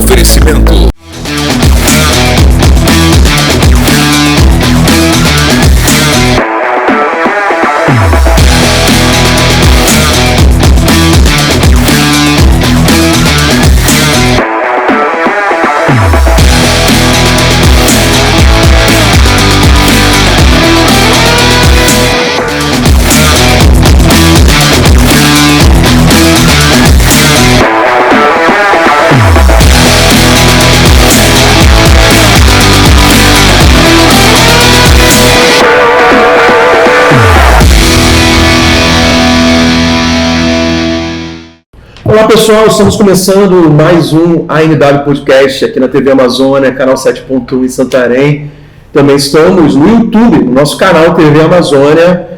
Oferecimento. Olá pessoal, estamos começando mais um ANW Podcast aqui na TV Amazônia, canal 7.1 em Santarém. Também estamos no YouTube, no nosso canal TV Amazônia,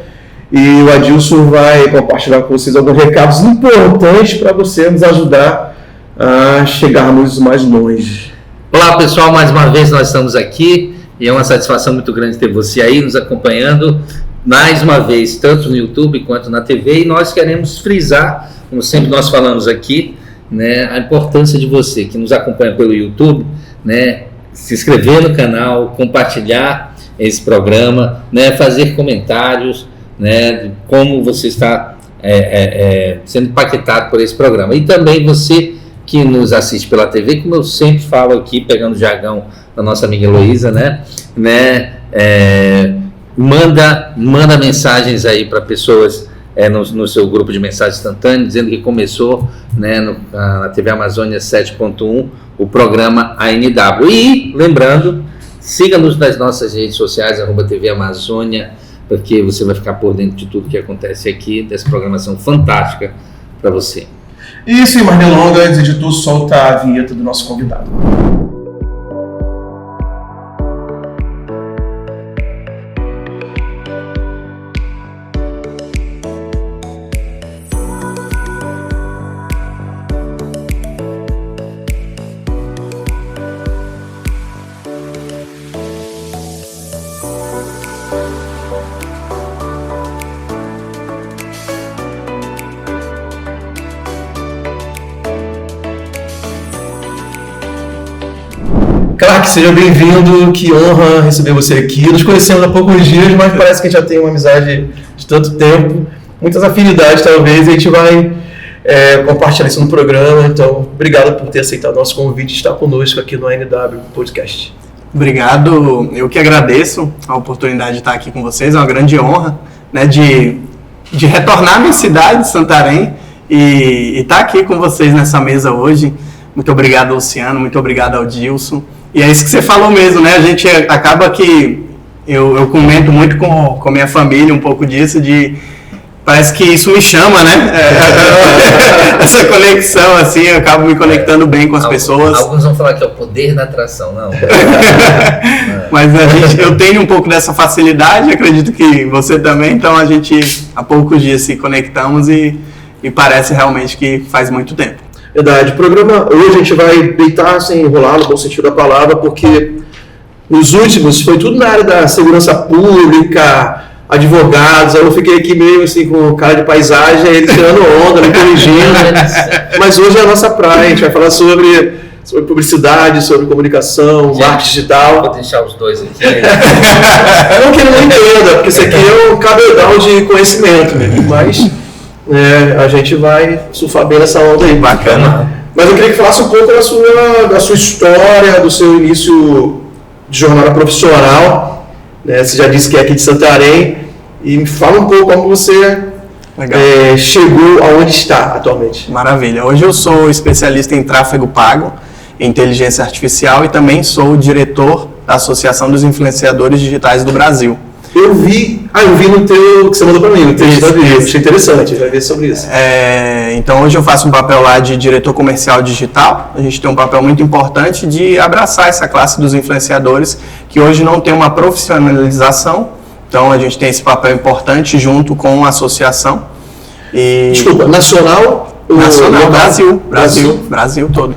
e o Adilson vai compartilhar com vocês alguns recados importantes para você nos ajudar a chegarmos mais longe. Olá pessoal, mais uma vez nós estamos aqui e é uma satisfação muito grande ter você aí nos acompanhando mais uma vez, tanto no YouTube quanto na TV, e nós queremos frisar, como sempre nós falamos aqui, né, a importância de você que nos acompanha pelo YouTube, né, se inscrever no canal, compartilhar esse programa, né, fazer comentários, né, de como você está sendo impactado por esse programa. E também você que nos assiste pela TV, como eu sempre falo aqui, pegando o jargão da nossa amiga Heloísa, manda mensagens aí para pessoas no seu grupo de mensagem instantânea, dizendo que começou, né, na TV Amazônia 7.1 o programa ANW. E lembrando, siga-nos nas nossas redes sociais, @TV Amazônia, porque você vai ficar por dentro de tudo que acontece aqui, dessa programação fantástica para você. E sem mais delongas, editor, solta a vinheta do nosso convidado. Clark, seja bem-vindo, que honra receber você aqui. Nos conhecemos há poucos dias, mas parece que a gente já tem uma amizade de tanto tempo, muitas afinidades talvez, e a gente vai compartilhar isso no programa. Então, obrigado por ter aceitado o nosso convite e estar conosco aqui no ANW Podcast. Obrigado, eu que agradeço a oportunidade de estar aqui com vocês, é uma grande honra, né, de retornar à minha cidade, Santarém, e estar aqui com vocês nessa mesa hoje. Muito obrigado, Luciano, muito obrigado ao Dilson. E é isso que você falou mesmo, né? A gente acaba que eu comento muito com a minha família um pouco disso, parece que isso me chama, né? Essa conexão, assim, eu acabo me conectando bem com as pessoas. Alguns vão falar que é o poder da atração, não. Mas eu tenho um pouco dessa facilidade, acredito que você também, então a gente há poucos dias se conectamos e parece realmente que faz muito tempo. Verdade. O programa hoje a gente vai deitar sem enrolar, no bom sentido da palavra, porque nos últimos foi tudo na área da segurança pública, advogados. Aí eu fiquei aqui meio assim com cara de paisagem, eles tirando onda, me corrigindo. Mas hoje é a nossa praia, a gente vai falar sobre publicidade, sobre comunicação, marketing digital. Vou deixar os dois aqui. Não que ele não entenda, porque isso aqui é um cabedal de conhecimento mesmo, mas a gente vai surfar bem nessa onda aí. Bacana. Mas eu queria que falasse um pouco da sua história, do seu início de jornada profissional, né? Você já disse que é aqui de Santarém, e me fala um pouco como você chegou aonde está atualmente. Maravilha. Hoje eu sou especialista em tráfego pago, em inteligência artificial, e também sou diretor da Associação dos Influenciadores Digitais do Brasil. Eu vi no teu, que você mandou para mim, no texto da vida. Achei interessante, vai ver sobre isso. Então hoje eu faço um papel lá de diretor comercial digital. A gente tem um papel muito importante de abraçar essa classe dos influenciadores, que hoje não tem uma profissionalização. Então a gente tem esse papel importante junto com a associação. Desculpa, nacional? Nacional, Brasil todo.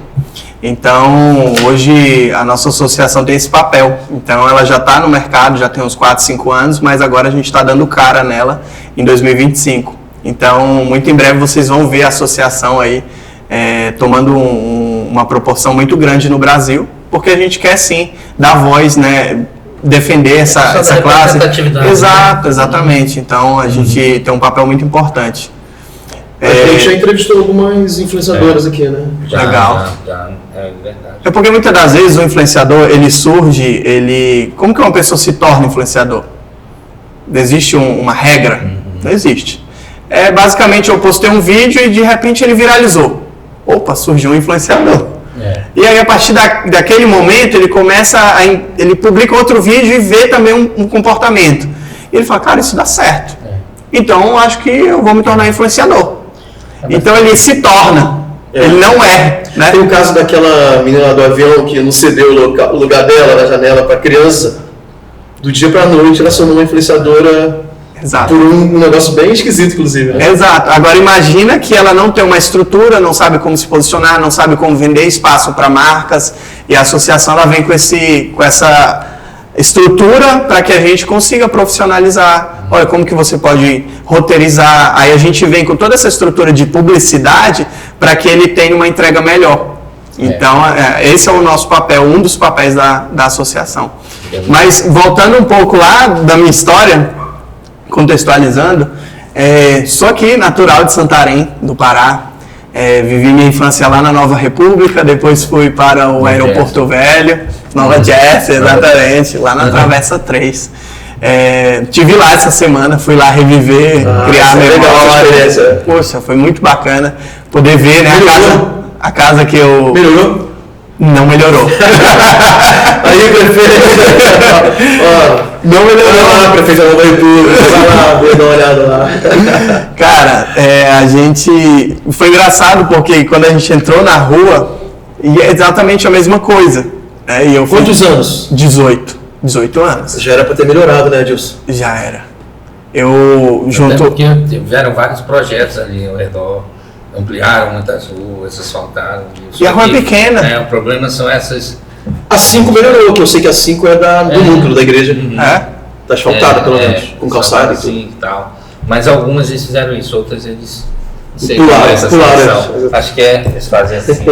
Então, hoje a nossa associação tem esse papel. Então, ela já está no mercado, já tem uns 4, 5 anos, mas agora a gente está dando cara nela em 2025. Então, muito em breve vocês vão ver a associação aí tomando um uma proporção muito grande no Brasil, porque a gente quer sim dar voz, né, defender essa classe. Exato, exatamente. Então a gente tem um papel muito importante. A gente já entrevistou algumas influenciadoras aqui, né? Legal. É verdade. É porque muitas das vezes o influenciador, ele surge, como que uma pessoa se torna influenciador? Existe uma regra? Não existe. Basicamente eu postei um vídeo e de repente ele viralizou. Opa, surgiu um influenciador. E aí a partir daquele momento ele começa ele publica outro vídeo e vê também um comportamento. E ele fala, cara, isso dá certo. Então eu acho que eu vou me tornar influenciador. Então ele se torna. Ele não é, né? Tem o caso daquela menina lá do avião que não cedeu o lugar dela na janela para criança. Do dia para a noite ela se tornou uma influenciadora. Exato. Por um negócio bem esquisito, inclusive. Né? Exato. Agora imagina que ela não tem uma estrutura, não sabe como se posicionar, não sabe como vender espaço para marcas, e a associação ela vem com essa estrutura para que a gente consiga profissionalizar. Olha, como que você pode roteirizar. Aí a gente vem com toda essa estrutura de publicidade para que ele tenha uma entrega melhor. Então, esse é o nosso papel, um dos papéis da associação. Mas, voltando um pouco lá da minha história, contextualizando, sou aqui, natural de Santarém, do Pará. Vivi minha infância lá na Nova República, depois fui para o Aeroporto Velho, Nova Jersey, exatamente, lá na Travessa 3. Tive lá essa semana, fui lá reviver, criar a memória. Poxa, foi muito bacana poder ver, né, a casa que eu... Melhorou? Não melhorou. Aí, prefeito. Não melhorou. Prefeito da Nova República. Vai lá, vou dar uma olhada lá. Cara, a gente... Foi engraçado porque quando a gente entrou na rua, e é exatamente a mesma coisa. E eu Quantos anos? 18 anos. Já era para ter melhorado, né, Edilson? Já era. Eu junto... Até porque tiveram vários projetos ali ao redor. Ampliaram muitas ruas, asfaltaram. E a rua é pequena. O problema são essas... A 5 melhorou, que eu sei que a 5 é do núcleo da igreja. Tá asfaltada, pelo menos, com calçada e tudo. E tal. Mas algumas eles fizeram isso, outras eles... Não sei Pularam, qual é essa situação. Acho que eles fazem assim.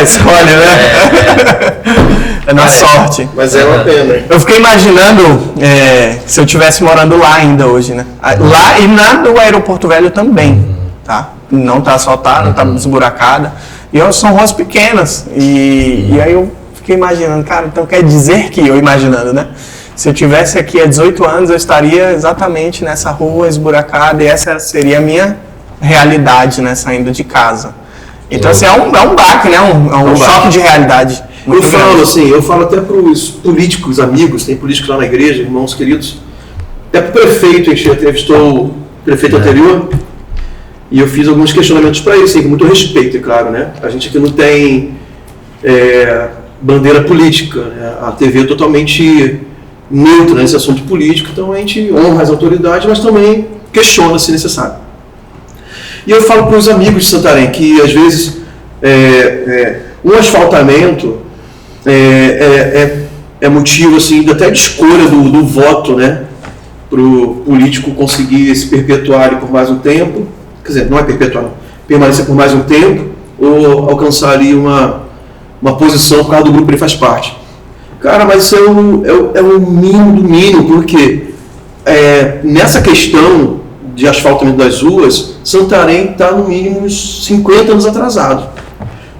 Escolhe, né? É na sorte. Mas é uma pena. Eu fiquei imaginando se eu estivesse morando lá ainda hoje, né? Lá e do Aeroporto Velho também, tá? Não tá asfaltada, não tá esburacada. E são ruas pequenas. E aí eu fiquei imaginando, cara, então quer dizer que, eu imaginando, né? Se eu tivesse aqui há 18 anos, eu estaria exatamente nessa rua esburacada e essa seria a minha realidade, né? Saindo de casa. Então, assim, é um baque, né? Um choque de realidade. Eu falo até para os políticos, amigos, tem políticos lá na igreja, irmãos queridos, até para o prefeito, a gente entrevistou o prefeito anterior, e eu fiz alguns questionamentos para ele, assim, com muito respeito, é claro, né? A gente aqui não tem bandeira política, né? A TV é totalmente neutra nesse assunto político, então a gente honra as autoridades, mas também questiona se necessário. E eu falo para os amigos de Santarém que, às vezes, um asfaltamento é motivo assim, até de escolha do voto, né? Para o político conseguir se perpetuar por mais um tempo. Quer dizer, não é perpetuar, permanecer por mais um tempo ou alcançar ali uma posição por causa do grupo que ele faz parte. Cara, mas isso é o mínimo do mínimo, porque nessa questão de asfaltamento das ruas, Santarém está no mínimo uns 50 anos atrasado.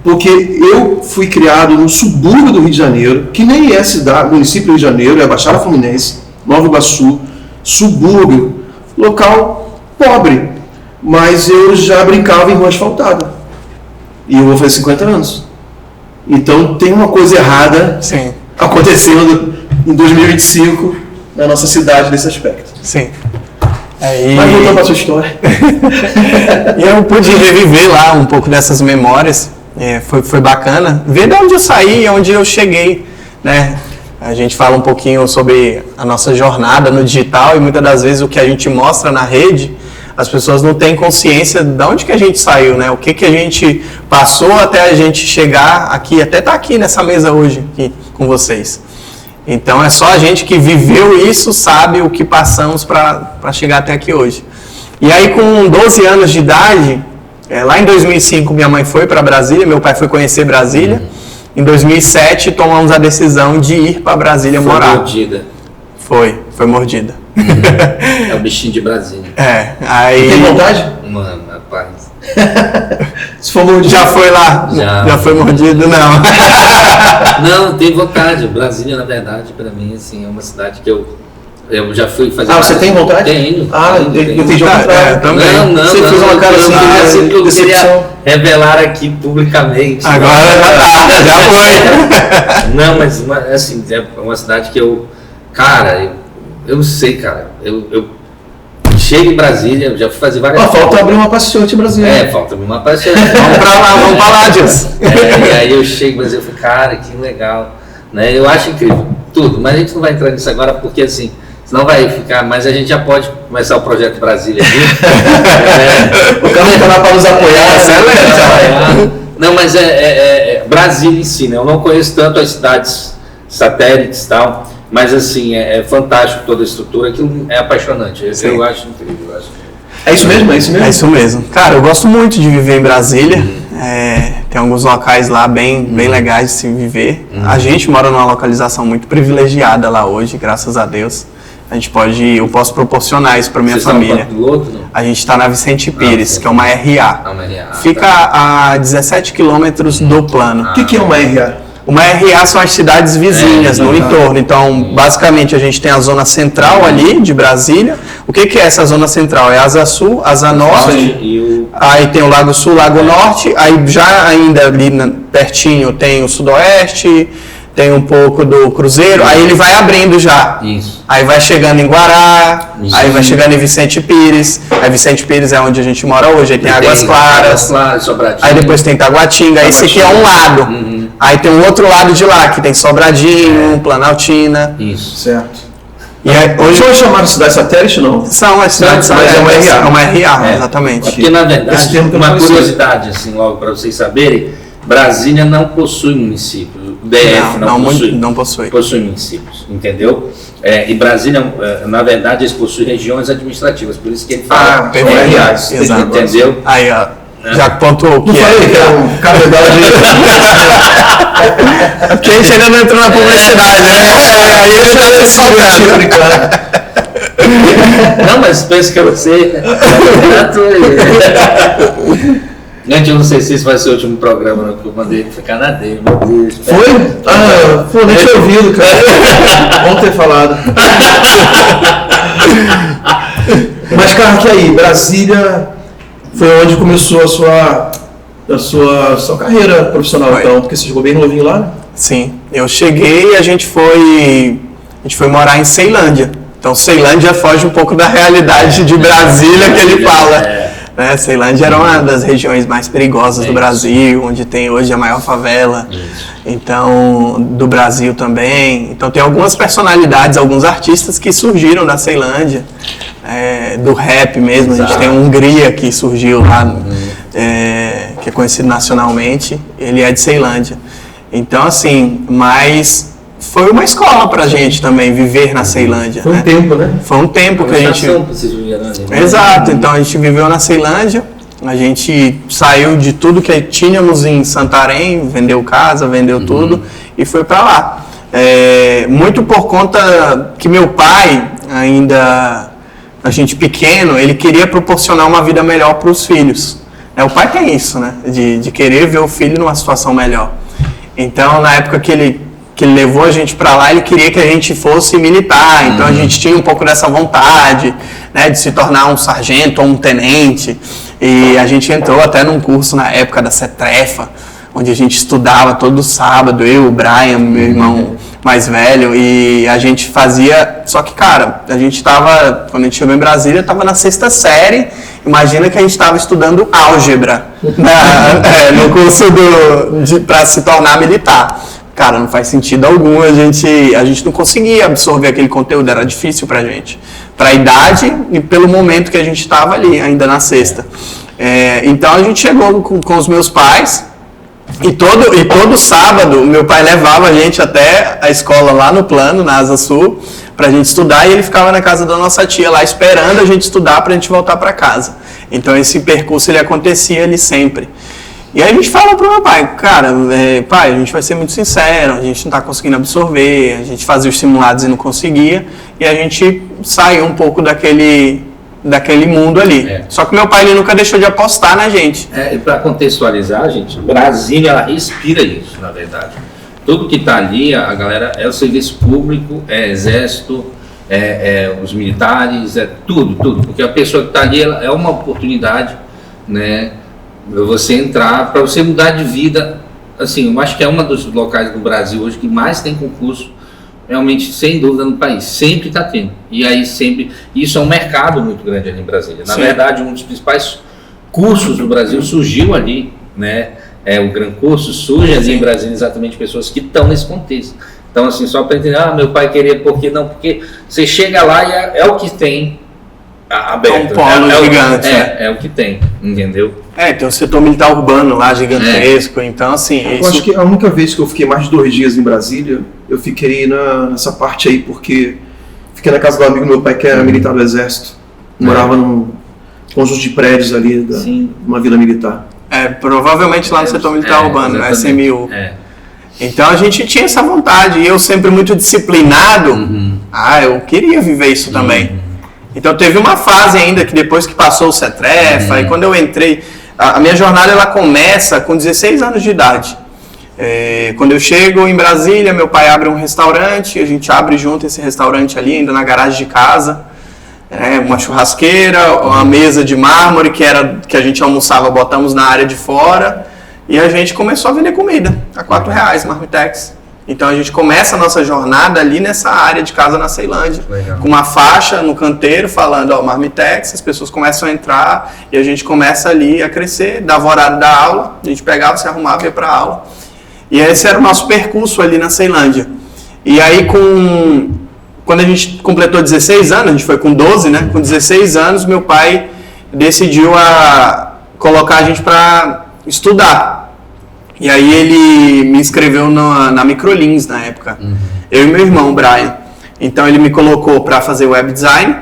Porque eu fui criado no subúrbio do Rio de Janeiro, que nem é cidade, município do Rio de Janeiro, é a Baixada Fluminense, Nova Iguaçu, subúrbio, local pobre. Mas eu já brincava em rua asfaltada. E eu vou fazer 50 anos. Então tem uma coisa errada acontecendo em 2025 na nossa cidade nesse aspecto. Sim. Mas voltando para a sua história. E eu pude reviver lá um pouco dessas memórias. Foi bacana. Ver de onde eu saí e onde eu cheguei, né? A gente fala um pouquinho sobre a nossa jornada no digital e muitas das vezes o que a gente mostra na rede, as pessoas não têm consciência de onde que a gente saiu, né? O que a gente passou até a gente chegar aqui, até estar aqui nessa mesa hoje aqui com vocês. Então é só a gente que viveu isso, sabe o que passamos para chegar até aqui hoje. E aí com 12 anos de idade, Lá em 2005 minha mãe foi para Brasília, meu pai foi conhecer Brasília. Em 2007 tomamos a decisão de ir para Brasília morar. Foi mordida. Foi mordida. É o bichinho de Brasília. Aí... Tem vontade? Mano, rapaz. Se for mordido. Já foi lá? Já foi mordido? Não. Não, tem vontade. Brasília, na verdade, para mim, assim, é uma cidade que eu já fui fazer. Você tem vontade? Tenho. Eu entendi o contrário. Também. Não. Você fez uma cara assim, eu queria revelar aqui publicamente. Agora já foi. Não, mas assim, é uma cidade que cara, eu não sei, cara. Eu chego em Brasília, já fui fazer várias coisas. Falta abrir uma passeante em Brasília. Falta abrir uma passeante. Vamos pra lá, Deus. E aí eu chego em Brasília e falo, cara, que legal. Né? Eu acho incrível tudo, mas a gente não vai entrar nisso agora porque assim, senão vai ficar, mas a gente já pode começar o projeto Brasília aqui. O cara está lá para nos apoiar. Não, mas Brasília em si, né? Eu não conheço tanto as cidades satélites e tal, mas assim, é fantástico toda a estrutura, aquilo é apaixonante. Eu acho incrível. É isso mesmo? É isso mesmo. Cara, eu gosto muito de viver em Brasília. Tem alguns locais lá bem legais de se viver. A gente mora numa localização muito privilegiada lá hoje, graças a Deus. Eu posso proporcionar isso para minha família. A gente está na Vicente Pires, que é uma RA. Fica a 17 quilômetros do plano. O que é uma RA? Uma RA são as cidades vizinhas no entorno. Então, basicamente, a gente tem a zona central ali de Brasília. O que é essa zona central? É Asa Sul, Asa Norte, aí tem o Lago Sul, Lago Norte, aí já ainda ali pertinho tem o Sudoeste, tem um pouco do Cruzeiro, aí ele vai abrindo já. Isso. Aí vai chegando em Guará, aí vai chegando em Vicente Pires. Aí Vicente Pires é onde a gente mora hoje, aí tem Águas Claras, aí depois tem Taguatinga, aí esse aqui é um lado. Aí tem um outro lado de lá, que tem Sobradinho, Planaltina. Isso. Certo. E aí, hoje não chamaram cidade satélite, não? São as cidades satélites. É uma RA, exatamente. Porque, na verdade, uma curiosidade, assim, logo para vocês saberem, Brasília não possui município. O DF não possui. Possui municípios, entendeu? E Brasília, na verdade, eles possuem regiões administrativas, por isso que ele fala RAs, entendeu? Aí, ó. Já pontuou o que é um cabedal de... É porque a gente ainda não entrou na publicidade, né? Aí ele já se soltando. Não, mas penso que você... Gente, eu não sei se esse vai ser o último programa, não, porque eu mandei ele ficar na dele, meu Deus. Foi? Nem tinha ouvido, cara. Vamos ter falado. Mas, cara, que aí? Brasília foi onde começou a sua carreira profissional, então, porque você chegou bem novinho lá, né? Sim, eu cheguei e a gente foi morar em Ceilândia. Então, Ceilândia foge um pouco da realidade de Brasília que ele fala. Ceilândia era uma das regiões mais perigosas do Brasil, onde tem hoje a maior favela, então, do Brasil também. Então tem algumas personalidades, alguns artistas que surgiram da Ceilândia, do rap mesmo. A gente tem um Hungria que surgiu lá, que é conhecido nacionalmente, ele é de Ceilândia. Então assim, mas foi uma escola pra gente também, viver na Ceilândia. Foi um tempo, né? Foi um tempo que a gente... Exato, então a gente viveu na Ceilândia, a gente saiu de tudo que tínhamos em Santarém, vendeu casa, vendeu tudo e foi pra lá. Muito por conta que meu pai, ainda a gente pequeno, ele queria proporcionar uma vida melhor para os filhos. O pai tem isso, né? De querer ver o filho numa situação melhor. Então, na época que ele levou a gente para lá, ele queria que a gente fosse militar, então a gente tinha um pouco dessa vontade, né, de se tornar um sargento ou um tenente, e a gente entrou até num curso na época da CETREFA, onde a gente estudava todo sábado, eu, o Brian, meu irmão mais velho, e a gente fazia, só que, cara, a gente tava, quando a gente chegou em Brasília, tava na 6ª série, imagina que a gente estava estudando álgebra, no curso para se tornar militar. Cara, não faz sentido algum, a gente não conseguia absorver aquele conteúdo, era difícil pra gente. Pra idade e pelo momento que a gente estava ali, ainda na 6ª. Então a gente chegou com os meus pais e todo sábado meu pai levava a gente até a escola lá no plano, na Asa Sul, pra gente estudar, e ele ficava na casa da nossa tia lá esperando a gente estudar pra gente voltar pra casa. Então esse percurso ele acontecia ali sempre. E aí a gente fala pro meu pai, cara, pai, a gente vai ser muito sincero, a gente não tá conseguindo absorver, a gente fazia os simulados e não conseguia, e a gente saiu um pouco daquele mundo ali. Só que meu pai ele nunca deixou de apostar na gente. E para contextualizar, gente, Brasília ela respira isso, na verdade. Tudo que está ali, a galera, é o serviço público, é exército, os militares, é tudo. Porque a pessoa que está ali é uma oportunidade, né, para você entrar, para você mudar de vida. Assim, eu acho que é um dos locais do Brasil hoje que mais tem concurso, realmente, sem dúvida, no país. Sempre está tendo. E aí sempre... Isso é um mercado muito grande ali em Brasília. Na verdade, um dos principais cursos do Brasil surgiu ali, né? O Gran Curso surge ali em Brasília, exatamente pessoas que estão nesse contexto. Então, assim, só para entender, meu pai queria, por que não? Porque você chega lá e é o que tem aberto. É um polo gigante. É o que tem, entendeu? Tem um setor militar urbano lá gigantesco, então assim... Eu acho que a única vez que eu fiquei mais de 2 dias em Brasília, eu fiquei nessa parte aí, porque fiquei na casa do amigo do meu pai que era militar do Exército. Morava num conjunto de prédios ali, numa vila militar. Provavelmente lá no setor militar urbano, no SMU. Então a gente tinha essa vontade, e eu sempre muito disciplinado, eu queria viver isso também. Então teve uma fase ainda que depois que passou o CETREFA, e quando eu entrei, a minha jornada ela começa com 16 anos de idade. Quando eu chego em Brasília, meu pai abre um restaurante, a gente abre junto esse restaurante ali, ainda na garagem de casa, uma churrasqueira, uma mesa de mármore que a gente almoçava, botamos na área de fora, e a gente começou a vender comida a R$4, Marmitex. Então a gente começa a nossa jornada ali nessa área de casa na Ceilândia, com uma faixa no canteiro falando, Marmitex, as pessoas começam a entrar e a gente começa ali a crescer, dava o horário da aula, a gente pegava, se arrumava e ia para a aula. E esse era o nosso percurso ali na Ceilândia. E aí quando a gente completou 16 anos, a gente foi com 12, né? Com 16 anos, meu pai decidiu colocar a gente para estudar. E aí ele me inscreveu na Microlins na época, eu e meu irmão, o Brian. Então ele me colocou para fazer web design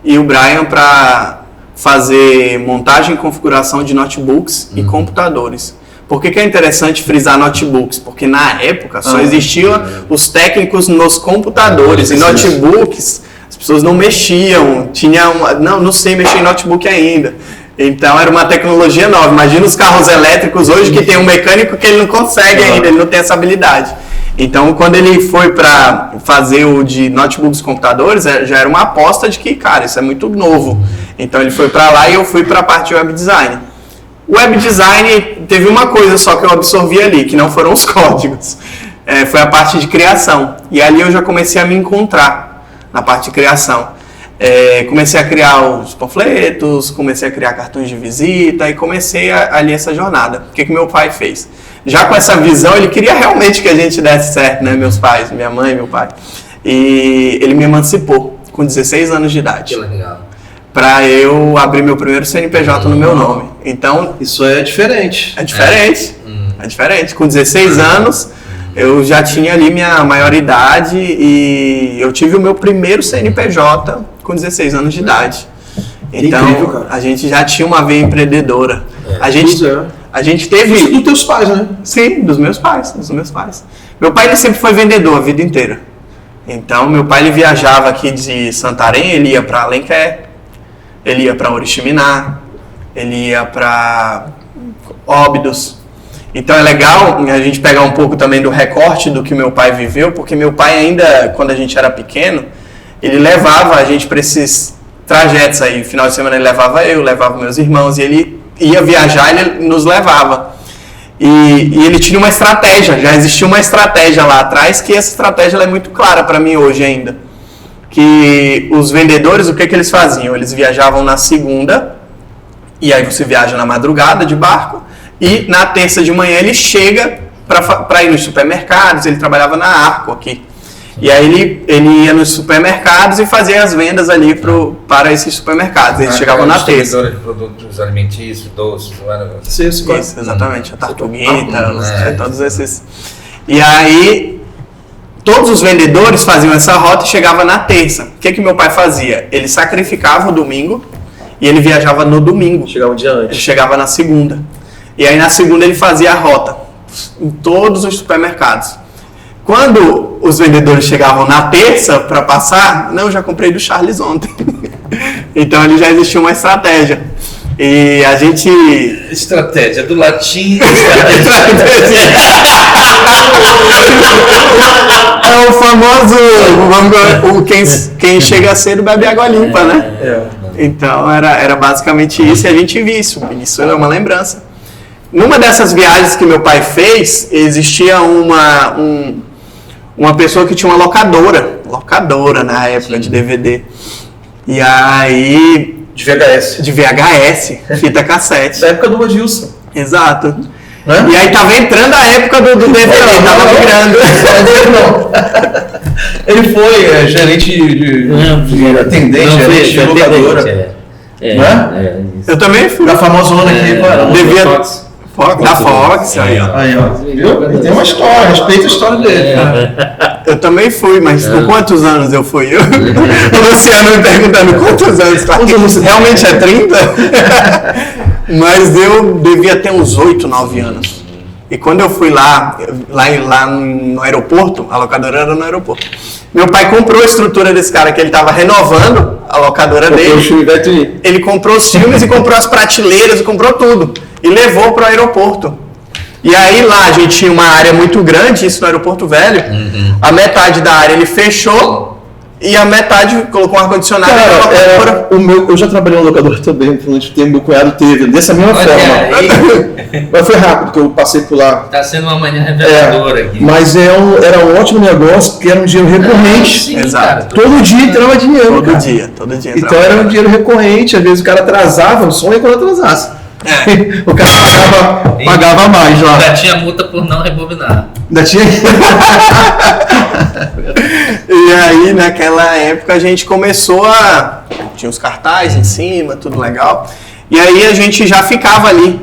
e o Brian para fazer montagem e configuração de notebooks e computadores. Por que é interessante frisar notebooks? Porque na época só existiam os técnicos nos computadores e notebooks, as pessoas não mexiam, não sei mexer em notebook ainda. Então era uma tecnologia nova. Imagina os carros elétricos hoje que tem um mecânico que ele não consegue ainda, ele não tem essa habilidade. Então quando ele foi para fazer o de notebooks e computadores, já era uma aposta de que, cara, isso é muito novo. Então ele foi para lá e eu fui para a parte de web design. O web design teve uma coisa só que eu absorvi ali, que não foram os códigos. Foi a parte de criação. E ali eu já comecei a me encontrar na parte de criação. Comecei a criar os panfletos, comecei a criar cartões de visita e comecei ali essa jornada. O que meu pai fez? Já com essa visão, ele queria realmente que a gente desse certo, né? Meus pais, minha mãe e meu pai. E ele me emancipou com 16 anos de idade. Que legal. Para eu abrir meu primeiro CNPJ no meu nome. Então, isso é diferente. É diferente. É diferente. Com 16 anos, eu já tinha ali minha maioridade e eu tive o meu primeiro CNPJ com 16 anos de idade. Então, incrível, a gente já tinha uma veia empreendedora. A gente teve... Isso dos teus pais, né? Sim, dos meus pais. Meu pai ele sempre foi vendedor a vida inteira. Então, meu pai ele viajava aqui de Santarém, ele ia para Alenquer, ele ia para Oriximiná, ele ia para Óbidos. Então é legal a gente pegar um pouco também do recorte do que meu pai viveu, porque meu pai ainda, quando a gente era pequeno, ele levava a gente para esses trajetos aí. No final de semana ele levava meus irmãos, e ele ia viajar, ele nos levava. E ele tinha uma estratégia, já existia uma estratégia lá atrás, que essa estratégia ela é muito clara para mim hoje ainda. Que os vendedores, o que eles faziam? Eles viajavam na segunda, e aí você viaja na madrugada de barco, e na terça de manhã ele chega para ir nos supermercados. Ele trabalhava na Arco aqui. E aí ele ia nos supermercados e fazia as vendas ali para esses supermercados. Eles chegavam na terça. De produtos alimentícios, doces, isso, exatamente. A Tartuguita, todos esses. E aí todos os vendedores faziam essa rota e chegavam na terça. O que meu pai fazia? Ele sacrificava o domingo E ele viajava no domingo. Chegava um dia Ele antes. chegava na segunda. E aí na segunda ele fazia a rota em todos os supermercados. Quando os vendedores chegavam na terça para passar, não, eu já comprei do Charles ontem. Então ali já existia uma estratégia. E a gente... Estratégia do latim. É o famoso quem chega cedo bebe água limpa, né? Então era basicamente isso, e a gente viu isso. Isso é uma lembrança. Numa dessas viagens que meu pai fez, existia uma pessoa que tinha uma locadora na época de DVD. E aí... De VHS. De VHS, fita cassete. Da época do Adilson. Exato. Hã? E aí tava entrando a época do DVD, tava virando. Ele foi gerente de atendente, gerente de locadora. Eu também fui. Da famosona aqui, Devia... Da Fox. Aí, ó. Viu? Ele tem uma história, respeita a história dele. Eu também fui, mas com quantos anos eu fui? O Luciano me perguntando quantos anos. Realmente é 30? Mas eu devia ter uns 8, 9 anos. E quando eu fui lá no aeroporto, a locadora era no aeroporto. Meu pai comprou a estrutura desse cara, que ele estava renovando a locadora dele. Ele comprou os filmes e comprou as prateleiras e comprou tudo. E levou para o aeroporto. E aí lá a gente tinha uma área muito grande, isso no aeroporto velho. A metade da área ele fechou e a metade colocou um ar-condicionado. Eu já trabalhei em locadora também, por muito tempo, meu cunhado teve, dessa mesma forma. Mas foi rápido, porque eu passei por lá. Está sendo uma manhã reveladora aqui. Mas era um ótimo negócio, porque era um dinheiro recorrente. Sim, exato. Cara, todo dia entrava dinheiro. Todo dia entrava. Então era um dinheiro recorrente, às vezes o cara atrasava, o som ia quando atrasasse. O cara pagava mais lá. Ainda tinha multa por não rebobinar. Ainda tinha. E aí naquela época a gente começou tinha os cartazes em cima, tudo legal. E aí a gente já ficava ali.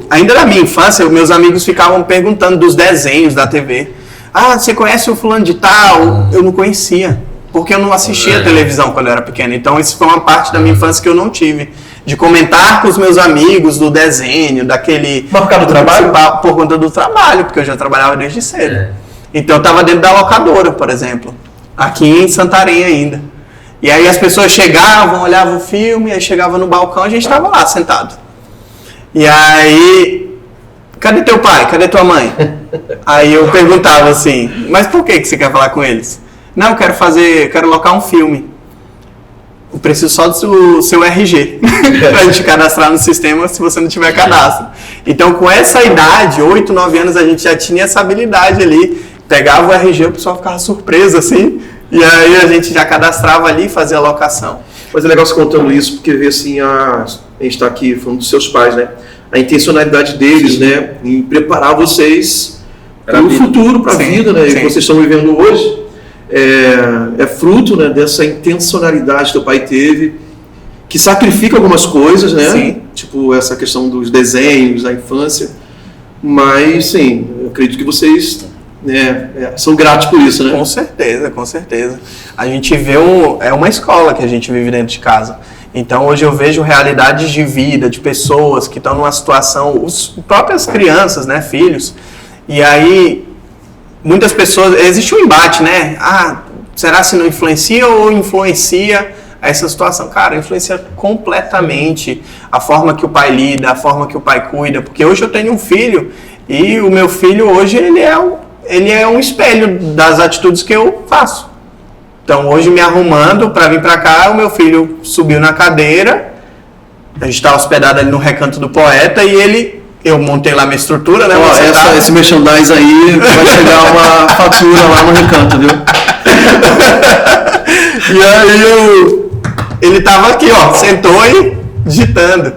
Ainda na minha infância, meus amigos ficavam perguntando dos desenhos da TV. Ah, você conhece o fulano de tal? Eu não conhecia, porque eu não assistia televisão quando eu era pequeno. Então isso foi uma parte da minha infância que eu não tive. De comentar com os meus amigos do desenho, daquele... Mas por causa do trabalho? Por conta do trabalho, porque eu já trabalhava desde cedo. Então eu estava dentro da locadora, por exemplo. Aqui em Santarém ainda. E aí as pessoas chegavam, olhavam o filme, aí chegava no balcão, a gente estava lá sentado. E aí... Cadê teu pai? Cadê tua mãe? Aí eu perguntava assim, mas por que você quer falar com eles? Não, eu quero locar um filme. Eu preciso só do seu RG para a gente cadastrar no sistema se você não tiver cadastro. Então, com essa idade, 8, 9 anos, a gente já tinha essa habilidade ali. Pegava o RG, o pessoal ficava surpreso assim, e aí a gente já cadastrava ali e fazia a locação. Mas é legal você contando isso, porque vê assim, a gente está aqui falando dos seus pais, né? A intencionalidade deles, né? Em preparar vocês para o futuro, para a vida, né? E que vocês estão vivendo hoje. É fruto, né, dessa intencionalidade que o pai teve, que sacrifica algumas coisas, né? Sim. Tipo essa questão dos desenhos, da infância. Mas, sim, eu acredito que vocês, né, são gratos por isso, né? Com certeza, com certeza. A gente vê é uma escola que a gente vive dentro de casa. Então hoje eu vejo realidades de vida, de pessoas que estão numa situação, próprias crianças, né, filhos, e aí muitas pessoas, existe um embate, né? Ah, será se não influencia ou influencia essa situação? Cara, influencia completamente a forma que o pai lida, a forma que o pai cuida, porque hoje eu tenho um filho e o meu filho hoje ele é um espelho das atitudes que eu faço. Então hoje me arrumando para vir para cá, o meu filho subiu na cadeira, a gente está hospedado ali no Recanto do Poeta e eu montei lá minha estrutura, né? Esse merchandise aí vai chegar uma fatura lá no Recanto, viu? E aí ele tava aqui, ó, sentou e digitando.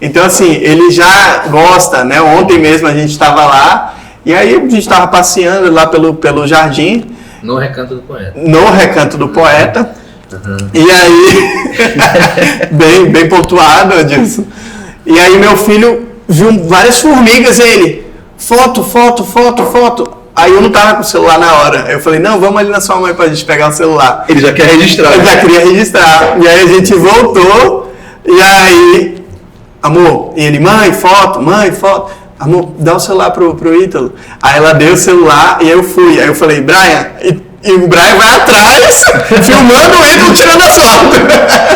Então assim, ele já gosta, né? Ontem mesmo a gente estava lá e aí a gente estava passeando lá pelo jardim. No Recanto do Poeta. No Recanto do Poeta. Uhum. E aí, bem pontuado disso. E aí meu filho viu várias formigas e ele, foto. Aí eu não tava com o celular na hora. Aí eu falei, não, vamos ali na sua mãe pra gente pegar o celular. Ele já quer registrar. Ele já queria registrar. E aí a gente voltou E aí, amor, e ele, mãe, foto. Amor, dá o celular pro Ítalo. Aí ela deu o celular e eu fui. Aí eu falei, Brian, e o Brian vai atrás, filmando o Ítalo tirando as fotos.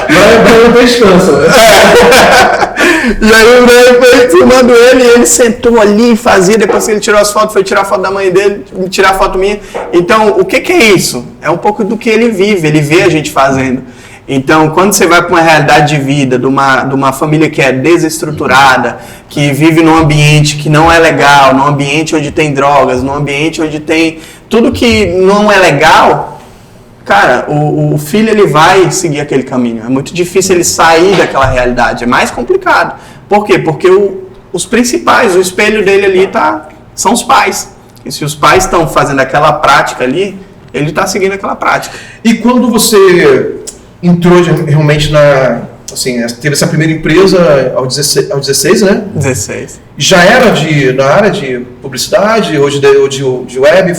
Brian não descansa. E aí o Brian foi filmando ele e ele sentou ali e fazia. Depois que ele tirou as fotos, foi tirar a foto da mãe dele, tirar a foto minha. Então, o que é isso? É um pouco do que ele vive, ele vê a gente fazendo. Então, quando você vai para uma realidade de vida de uma família que é desestruturada, que vive num ambiente que não é legal, num ambiente onde tem drogas, num ambiente onde tem tudo que não é legal, cara, o filho ele vai seguir aquele caminho. É muito difícil ele sair daquela realidade, é mais complicado. Por quê? Porque os principais, o espelho dele ali são os pais. E se os pais estão fazendo aquela prática ali, ele está seguindo aquela prática. E quando você entrou realmente teve essa primeira empresa aos 16, né? 16. Já era na área de publicidade, ou de web,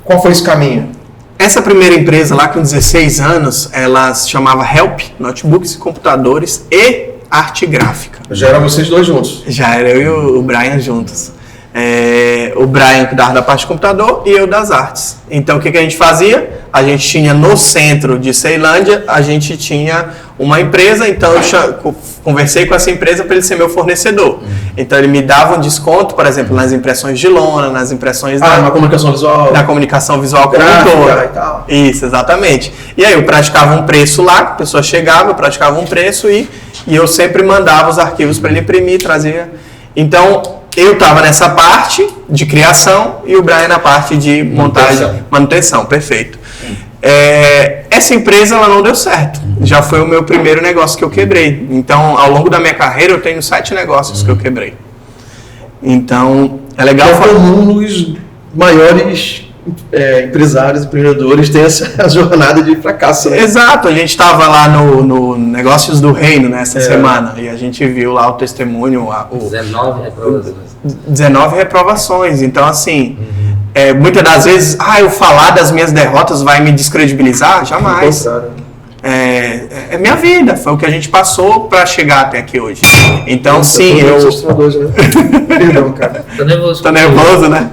qual foi esse caminho? Essa primeira empresa lá com 16 anos, ela se chamava Help, Notebooks, Computadores e Arte Gráfica. Já eram vocês dois juntos? Já era eu e o Brian juntos. O Brian cuidava da parte de computador e eu das artes. Então o que a gente fazia? A gente tinha no centro de Ceilândia, a gente tinha uma empresa, então eu conversei com essa empresa para ele ser meu fornecedor. Então ele me dava um desconto, por exemplo, nas impressões de lona, nas impressões na comunicação visual. Na comunicação visual como um todo. E tal. Isso, exatamente. E aí eu praticava um preço lá, a pessoa chegava, eu praticava um preço e eu sempre mandava os arquivos para ele imprimir, trazia. Então eu estava nessa parte de criação e o Brian na parte de montagem, manutenção, perfeito. Essa empresa ela não deu certo. Já foi o meu primeiro negócio que eu quebrei. Então, ao longo da minha carreira, eu tenho 7 negócios que eu quebrei. Então, é legal. É comum os maiores empresários, empreendedores têm essa jornada de fracasso. Né? Exato, a gente estava lá no Negócios do Reino nessa semana e a gente viu lá o testemunho. 19 reprovações. 19 reprovações. Então, assim, muitas das vezes, eu falar das minhas derrotas vai me descredibilizar? Jamais. É minha vida, foi o que a gente passou para chegar até aqui hoje. Então, sim, Perdão, cara. Tô nervoso, né?